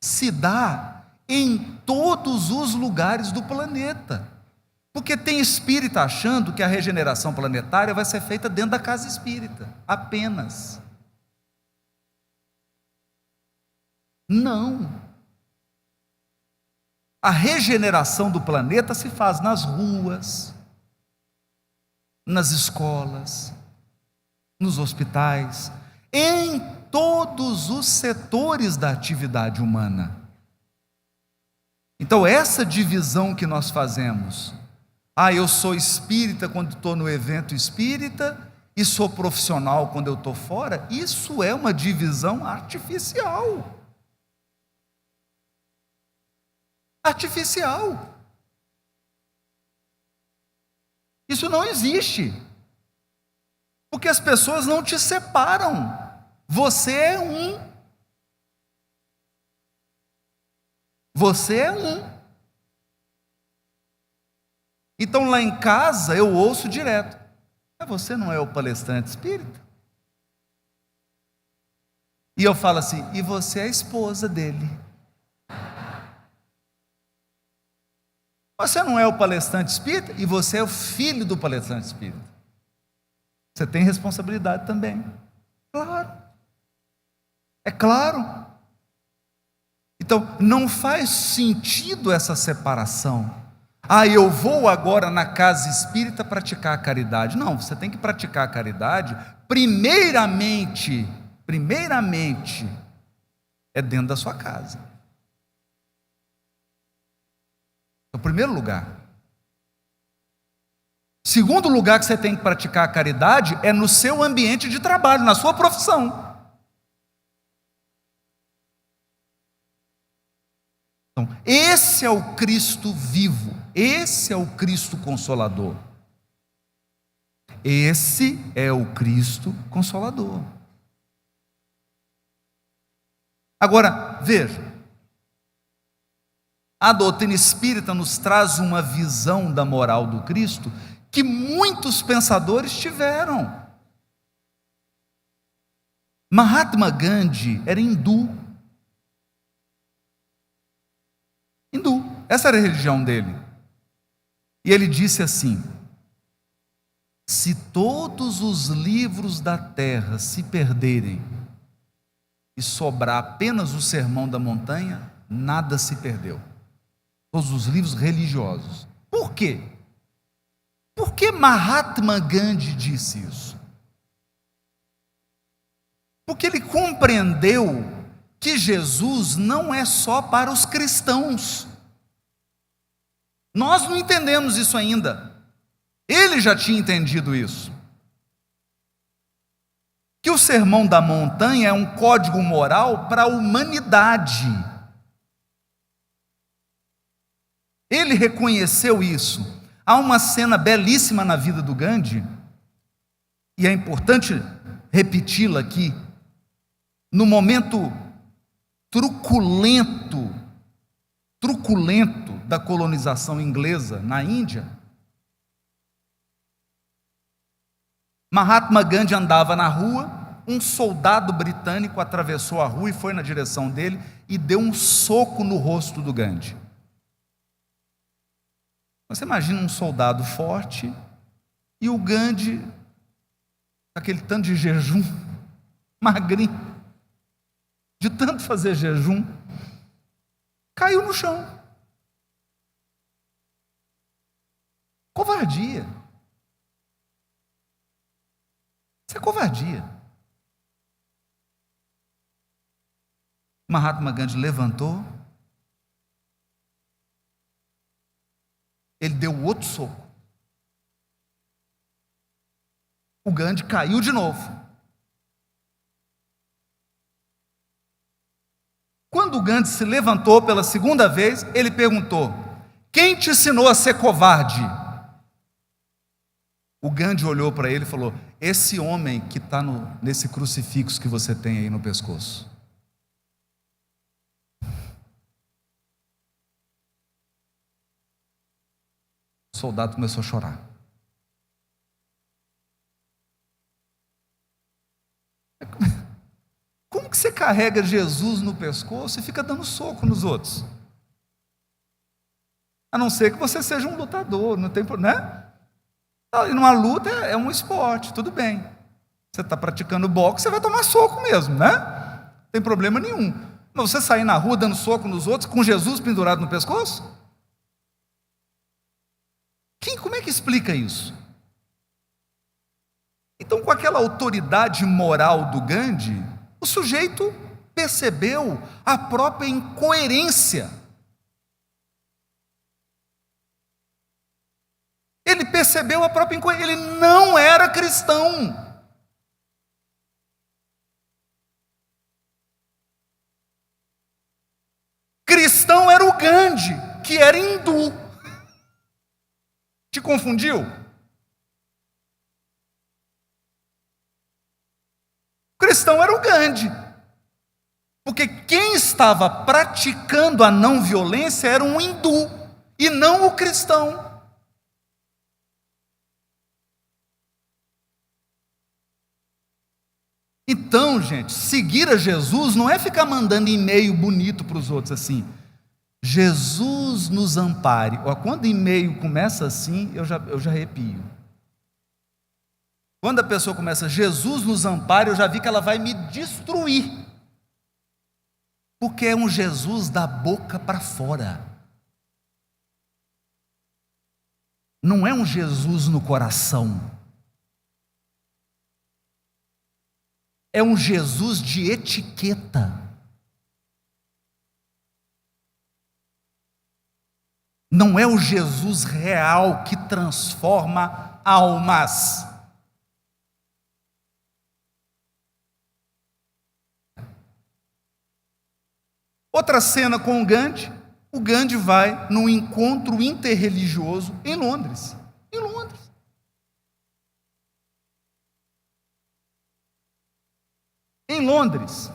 se dá em todos os lugares do planeta. Porque tem espírita achando que a regeneração planetária vai ser feita dentro da casa espírita, apenas. Não. A regeneração do planeta se faz nas ruas, nas escolas, nos hospitais, em todos os setores da atividade humana. Então, essa divisão que nós fazemos, eu sou espírita quando estou no evento espírita e sou profissional quando eu estou fora, isso é uma divisão artificial. Artificial. Isso não existe. Porque as pessoas não te separam. Você é um. Você é um. Então lá em casa eu ouço direto: você não é o palestrante espírita? E eu falo assim: e você é a esposa dele? Você não é o palestrante espírita? E você é o filho do palestrante espírita. Você tem responsabilidade também. Claro. É claro. Então, não faz sentido essa separação. Eu vou agora na casa espírita praticar a caridade. Não, você tem que praticar a caridade primeiramente é dentro da sua casa. É o primeiro lugar. Segundo lugar que você tem que praticar a caridade é no seu ambiente de trabalho, na sua profissão. Então, esse é o Cristo vivo, esse é o Cristo Consolador. Esse é o Cristo Consolador. Agora, veja, a doutrina espírita nos traz uma visão da moral do Cristo que muitos pensadores tiveram. Mahatma Gandhi era hindu. Essa era a religião dele. E ele disse assim: se todos os livros da terra se perderem e sobrar apenas o Sermão da Montanha, nada se perdeu. Todos os livros religiosos. Por quê? Por que Mahatma Gandhi disse isso? Porque ele compreendeu que Jesus não é só para os cristãos. Nós não entendemos isso ainda. Ele já tinha entendido isso. Que o Sermão da Montanha é um código moral para a humanidade. Ele reconheceu isso. Há uma cena belíssima na vida do Gandhi, e é importante repeti-la aqui, no momento truculento da colonização inglesa na Índia. Mahatma Gandhi andava na rua, um soldado britânico atravessou a rua e foi na direção dele e deu um soco no rosto do Gandhi. Você imagina um soldado forte e o Gandhi, aquele tanto de jejum, magrinho, de tanto fazer jejum, caiu no chão. Covardia. Isso é covardia. Mahatma Gandhi levantou, ele deu outro soco. O Gandhi caiu de novo. Quando o Gandhi se levantou pela segunda vez, ele perguntou: quem te ensinou a ser covarde? O Gandhi olhou para ele e falou: esse homem que está nesse crucifixo que você tem aí no pescoço. O soldado começou a chorar. Como que você carrega Jesus no pescoço e fica dando soco nos outros? A não ser que você seja um lutador, não tem problema, né? E numa luta é um esporte, tudo bem. Você está praticando boxe, você vai tomar soco mesmo, né? Não tem problema nenhum. Mas você sair na rua dando soco nos outros com Jesus pendurado no pescoço? Como é que explica isso? Então, com aquela autoridade moral do Gandhi, o sujeito percebeu a própria incoerência. Ele percebeu a própria incoerência. Ele não era cristão. Cristão era o Gandhi, que era hindu. Te confundiu? Cristão era o Gandhi, porque quem estava praticando a não violência era um hindu e não o cristão. Então, gente, seguir a Jesus não é ficar mandando e-mail bonito para os outros assim: Jesus nos ampare. Quando e-mail começa assim, eu já arrepio. Quando a pessoa começa, Jesus nos ampare, eu já vi que ela vai me destruir. Porque é um Jesus da boca para fora. Não é um Jesus no coração. É um Jesus de etiqueta. Não é o Jesus real que transforma almas. Outra cena com o Gandhi vai num encontro interreligioso em Londres. Em Londres. Em Londres.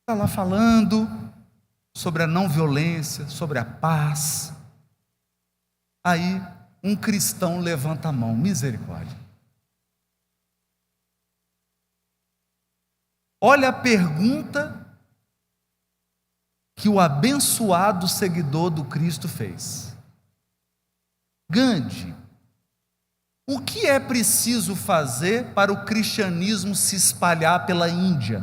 Está lá falando sobre a não violência, sobre a paz. Aí um cristão levanta a mão, misericórdia. Olha a pergunta que o abençoado seguidor do Cristo fez. Gandhi, o que é preciso fazer para o cristianismo se espalhar pela Índia?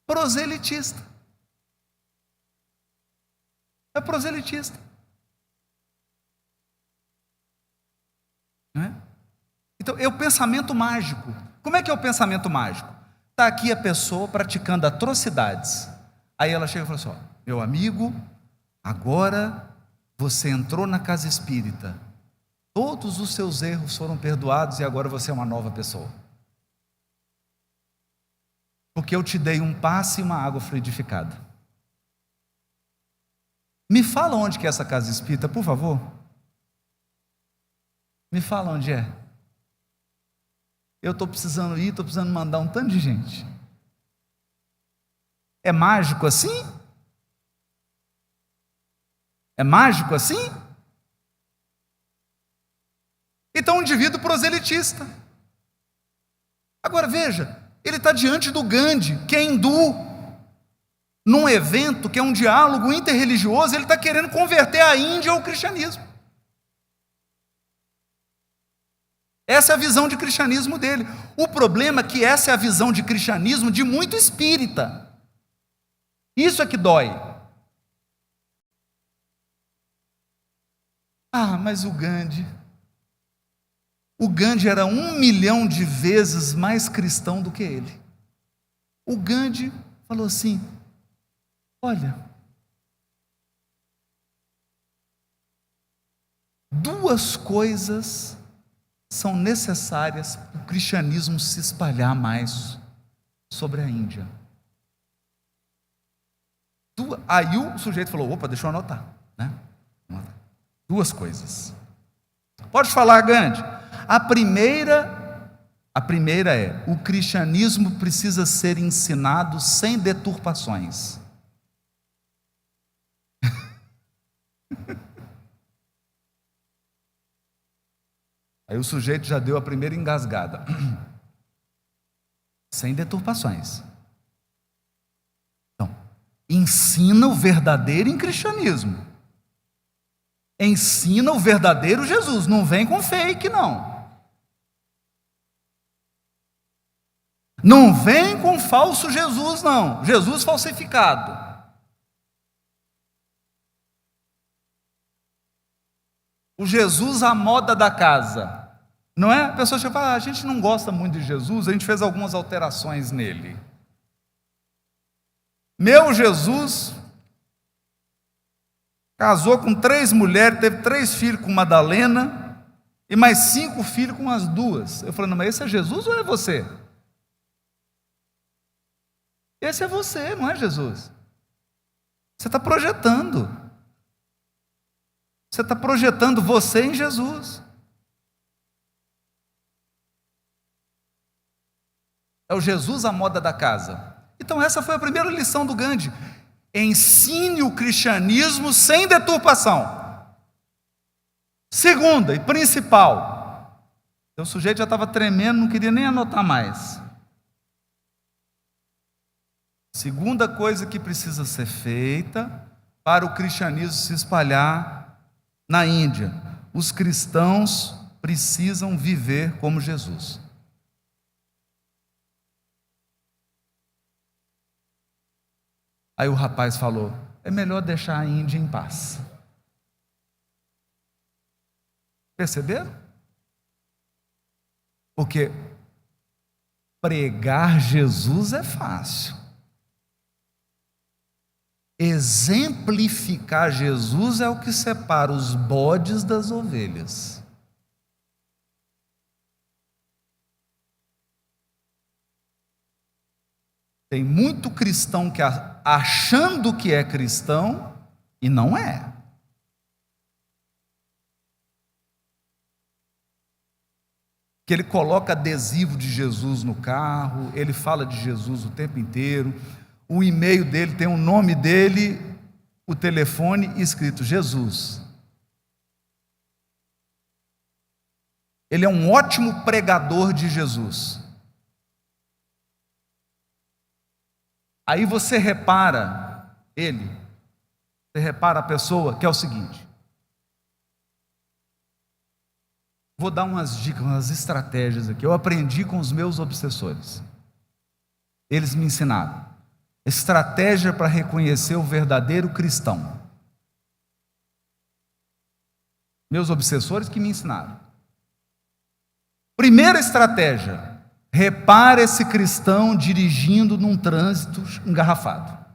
Proselitista. É proselitista. Não é? Então, é o pensamento mágico. Como é que é o pensamento mágico? Está aqui a pessoa praticando atrocidades. Aí ela chega e fala assim: meu amigo, agora você entrou na casa espírita. Todos os seus erros foram perdoados e agora você é uma nova pessoa. porque eu te dei um passe e uma água fluidificada. Me fala onde que é essa casa espírita, por favor. Me fala onde é. Eu estou precisando ir, estou precisando mandar um tanto de gente. É mágico assim? É mágico assim? Então, um indivíduo proselitista. Agora veja, ele está diante do Gandhi, que é hindu, num evento que é um diálogo interreligioso, ele está querendo converter a Índia ao cristianismo. Essa é a visão de cristianismo dele. O problema é que essa é a visão de cristianismo de muito espírita. Isso é que dói. Ah, mas o Gandhi era 1 milhão de vezes mais cristão do que ele. O Gandhi falou assim: olha, 2 coisas são necessárias para o cristianismo se espalhar mais sobre a Índia. Aí o sujeito falou: opa, deixa eu anotar, né? 2 coisas. Pode falar, Gandhi. A primeira é: o cristianismo precisa ser ensinado sem deturpações. Aí o sujeito já deu a primeira engasgada. Sem deturpações. Então, ensina o verdadeiro em cristianismo. Ensina o verdadeiro Jesus. Não vem com fake, não. Não vem com falso Jesus, não. Jesus falsificado. O Jesus à moda da casa. Não é? A pessoa chega e fala: a gente não gosta muito de Jesus, a gente fez algumas alterações nele. Meu Jesus casou com 3 mulheres, teve 3 filhos com Madalena e mais 5 filhos com as 2. Eu falei: não, mas esse é Jesus ou é você? Esse é você, não é Jesus. Você está projetando. Você está projetando você em Jesus. É o Jesus à moda da casa. Então essa foi a primeira lição do Gandhi. Ensine o cristianismo sem deturpação. Segunda e principal, o sujeito já estava tremendo, não queria nem anotar mais. Segunda coisa que precisa ser feita para o cristianismo se espalhar na Índia: os cristãos precisam viver como Jesus. Aí o rapaz falou: é melhor deixar a Índia em paz. Perceberam? Porque pregar Jesus é fácil. Exemplificar Jesus é o que separa os bodes das ovelhas. Tem muito cristão que achando que é cristão e não é. Que ele coloca adesivo de Jesus no carro, ele fala de Jesus o tempo inteiro. O e-mail dele tem o nome dele, o telefone escrito Jesus. Ele é um ótimo pregador de Jesus. Aí você repara você repara a pessoa, que é o seguinte: vou dar umas dicas, umas estratégias aqui. Eu aprendi com os meus obsessores. Eles me ensinaram. Estratégia para reconhecer o verdadeiro cristão. Meus obsessores que me ensinaram. Primeira estratégia: repare esse cristão dirigindo num trânsito engarrafado,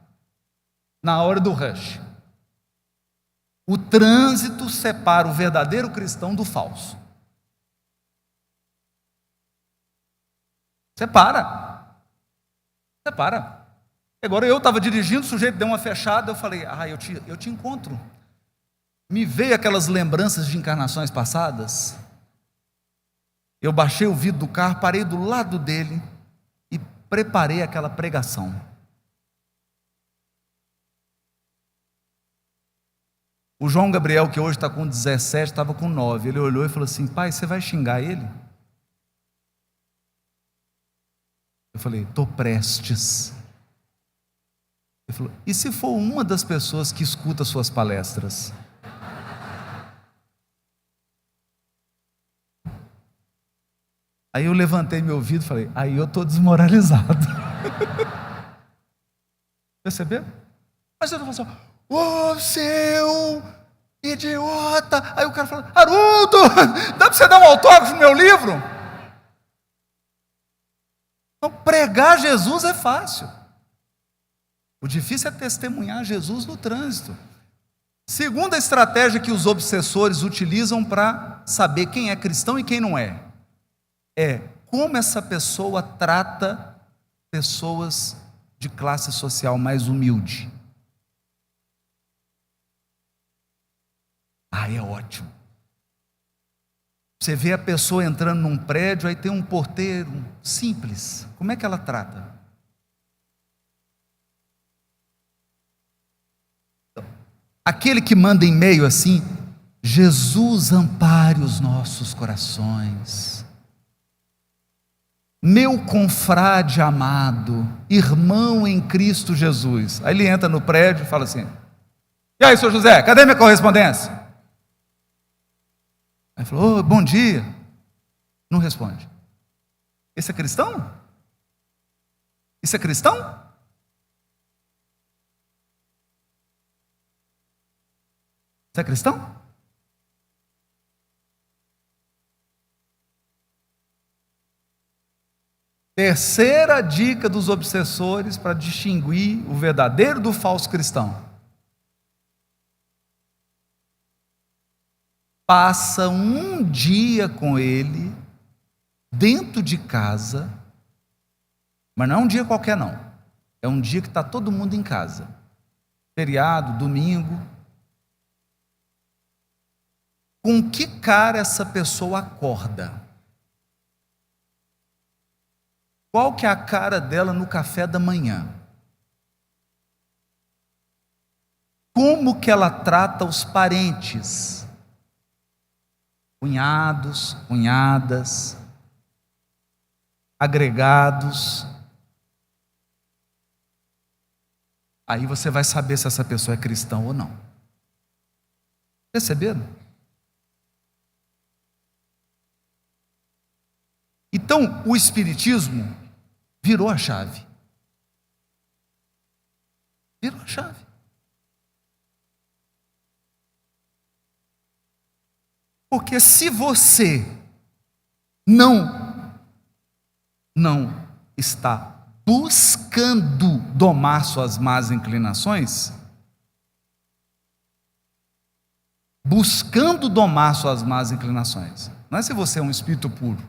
na hora do rush. O trânsito separa o verdadeiro cristão do falso. Separa. Você para. Agora eu estava dirigindo, o sujeito deu uma fechada, eu falei, eu te encontro. Me veio aquelas lembranças de encarnações passadas. Eu baixei o vidro do carro, parei do lado dele e preparei aquela pregação. O João Gabriel, que hoje está com 17, estava com 9. Ele olhou e falou assim: pai, você vai xingar ele? Eu falei: estou prestes. Ele falou: e se for uma das pessoas que escuta suas palestras? Aí eu levantei meu ouvido e falei: aí eu estou desmoralizado. Percebeu? Mas eu não falo assim: ô seu idiota. Aí o cara fala: Haroldo, dá para você dar um autógrafo no meu livro? Então, pregar Jesus é fácil. O difícil é testemunhar Jesus no trânsito. Segunda estratégia que os obsessores utilizam para saber quem é cristão e quem não é como essa pessoa trata pessoas de classe social mais humilde. É ótimo. Você vê a pessoa entrando num prédio, aí tem um porteiro simples. Como é que ela trata? Aquele que manda e-mail assim: Jesus ampare os nossos corações. Meu confrade amado, irmão em Cristo Jesus. Aí ele entra no prédio e fala assim: e aí, senhor José, cadê minha correspondência? Aí falou: bom dia. Não responde. Esse é cristão? Isso é cristão? Você é cristão? Terceira dica dos obsessores para distinguir o verdadeiro do falso cristão: passa um dia com ele dentro de casa, mas não é um dia qualquer não, é um dia que está todo mundo em casa, feriado, domingo. Com que cara essa pessoa acorda? Qual que é a cara dela no café da manhã? Como que ela trata os parentes? Cunhados, cunhadas, agregados. Aí você vai saber se essa pessoa é cristã ou não. Perceberam? Então, o Espiritismo virou a chave. Virou a chave. Porque se você não está buscando domar suas más inclinações, não é se você é um espírito puro.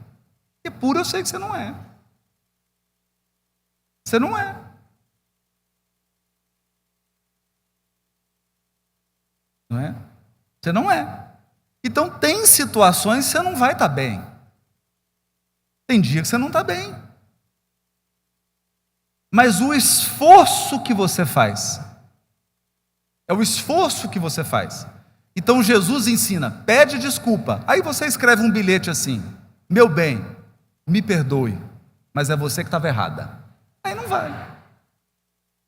Porque puro eu sei que você não é. Você não é. Não é? Você não é. Então tem situações que você não vai estar bem. Tem dia que você não está bem. Mas o esforço que você faz, é o esforço que você faz. Então Jesus ensina: pede desculpa. Aí você escreve um bilhete assim: meu bem, me perdoe, mas é você que estava errada. Aí não vai.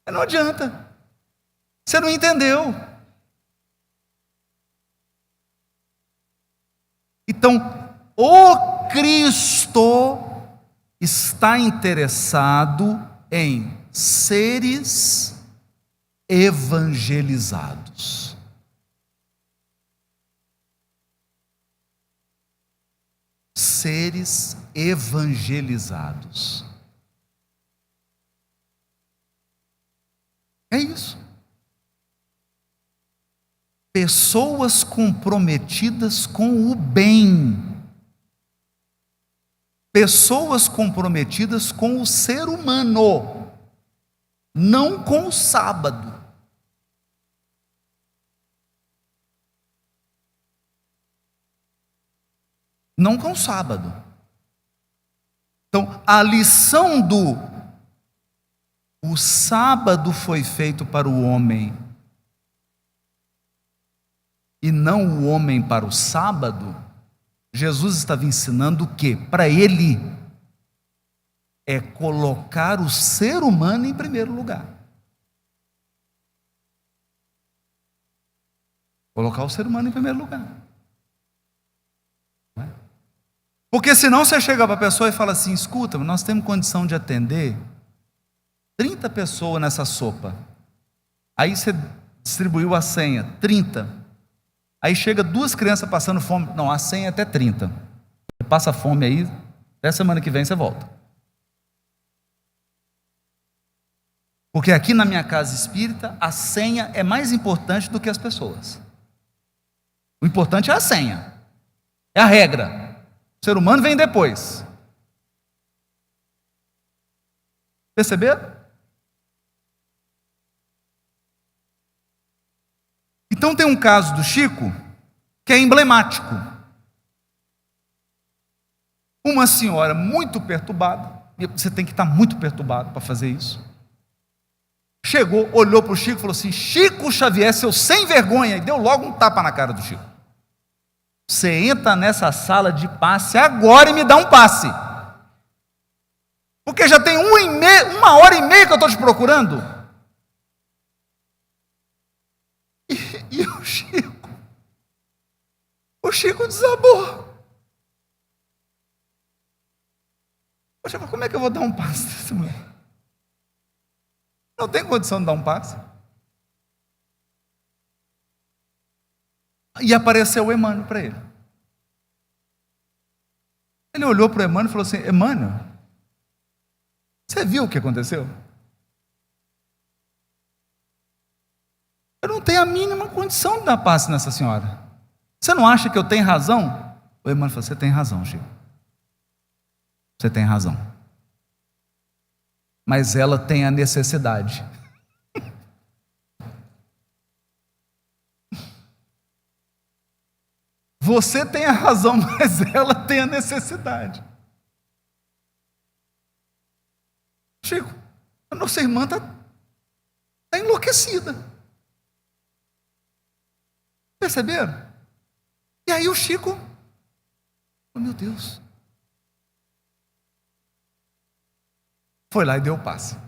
Aí não adianta. Você não entendeu. Então, o Cristo está interessado em seres evangelizados. Seres evangelizados. É isso. Pessoas comprometidas com o bem. Pessoas comprometidas com o ser humano. não com o sábado. Não com o sábado. Então, a lição o sábado foi feito para o homem e não o homem para o sábado, Jesus estava ensinando o quê? Para ele é colocar o ser humano em primeiro lugar. Colocar o ser humano em primeiro lugar. Porque senão você chega para a pessoa e fala assim: escuta, nós temos condição de atender 30 pessoas nessa sopa. Aí você distribuiu a senha, 30. Aí chega 2 crianças passando fome. Não, a senha é até 30. Você passa fome aí, até semana que vem você volta. Porque aqui na minha casa espírita, a senha é mais importante do que as pessoas. O importante é a senha. É a regra. O ser humano vem depois. Perceberam? Então tem um caso do Chico que é emblemático. Uma senhora muito perturbada, e você tem que estar muito perturbado para fazer isso. Chegou, olhou para o Chico e falou assim: Chico Xavier, seu sem vergonha, e deu logo um tapa na cara do Chico. Você entra nessa sala de passe agora e me dá um passe. Porque já tem 1 hora e meia que eu estou te procurando. E o Chico desabou. Poxa, mas como é que eu vou dar um passe desse mulher? Não tem condição de dar um passe. E apareceu o Emmanuel para ele. Ele olhou para o Emmanuel e falou assim: Emmanuel, você viu o que aconteceu? Eu não tenho a mínima condição de dar passe nessa senhora. Você não acha que eu tenho razão? O Emmanuel falou: você tem razão, Chico. Você tem razão. Mas ela tem a necessidade. Você tem a razão, mas ela tem a necessidade. Chico, a nossa irmã está enlouquecida. Perceberam? E aí o Chico, oh meu Deus, foi lá e deu o passe.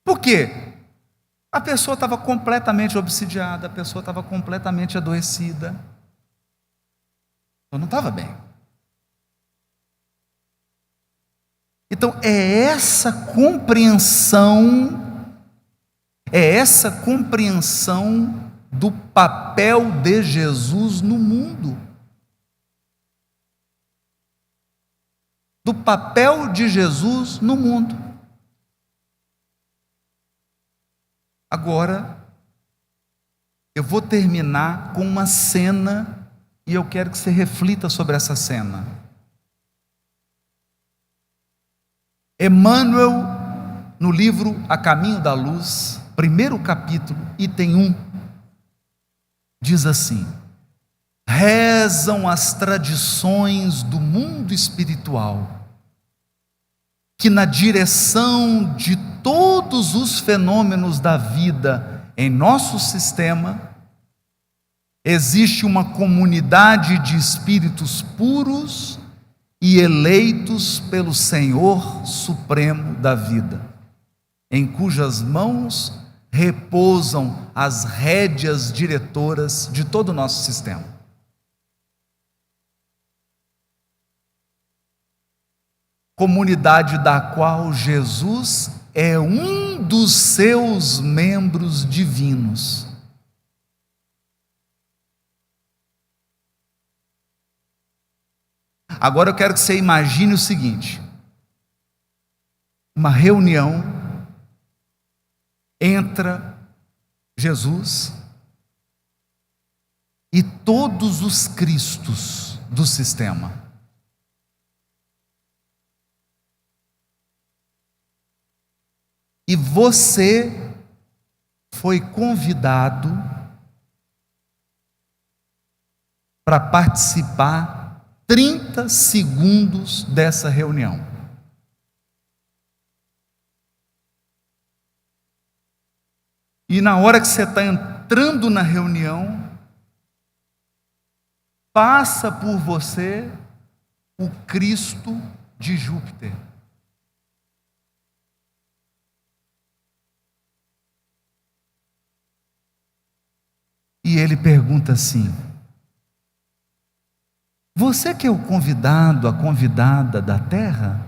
Por quê? A pessoa estava completamente obsidiada, a pessoa estava completamente adoecida. Eu não estava bem. Então, é essa compreensão do papel de Jesus no mundo. Do papel de Jesus no mundo. Agora, eu vou terminar com uma cena e eu quero que você reflita sobre essa cena. Emmanuel, no livro A Caminho da Luz, 1º capítulo, item 1, diz assim: rezam as tradições do mundo espiritual que na direção de todos os fenômenos da vida em nosso sistema, existe uma comunidade de espíritos puros e eleitos pelo Senhor Supremo da vida, em cujas mãos repousam as rédeas diretoras de todo o nosso sistema. Comunidade da qual Jesus é um dos seus membros divinos. Agora eu quero que você imagine o seguinte: uma reunião, entra Jesus e todos os Cristos do sistema. E você foi convidado para participar 30 segundos dessa reunião. E na hora que você está entrando na reunião, passa por você o Cristo de Júpiter. E ele pergunta assim: você que é o convidado, a convidada da terra,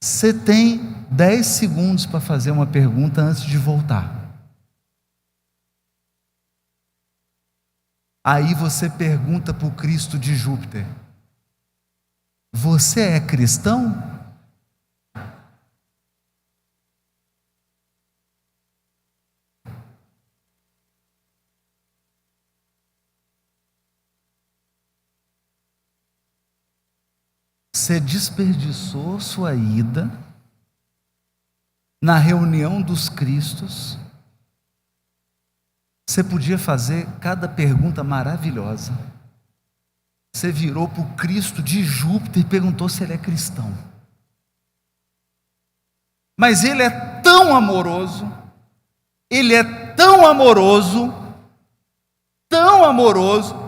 você tem 10 segundos para fazer uma pergunta antes de voltar. Aí você pergunta para o Cristo de Júpiter: você é cristão? Você desperdiçou sua ida na reunião dos Cristos. Você podia fazer cada pergunta maravilhosa. Você virou para o Cristo de Júpiter e perguntou se ele é cristão. Mas ele é tão amoroso, ele é tão amoroso,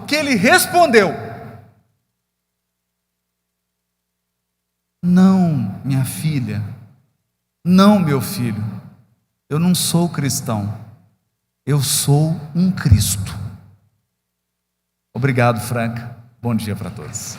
que ele respondeu: não, minha filha, não, meu filho, eu não sou cristão, eu sou um Cristo. Obrigado, Franca. Bom dia para todos.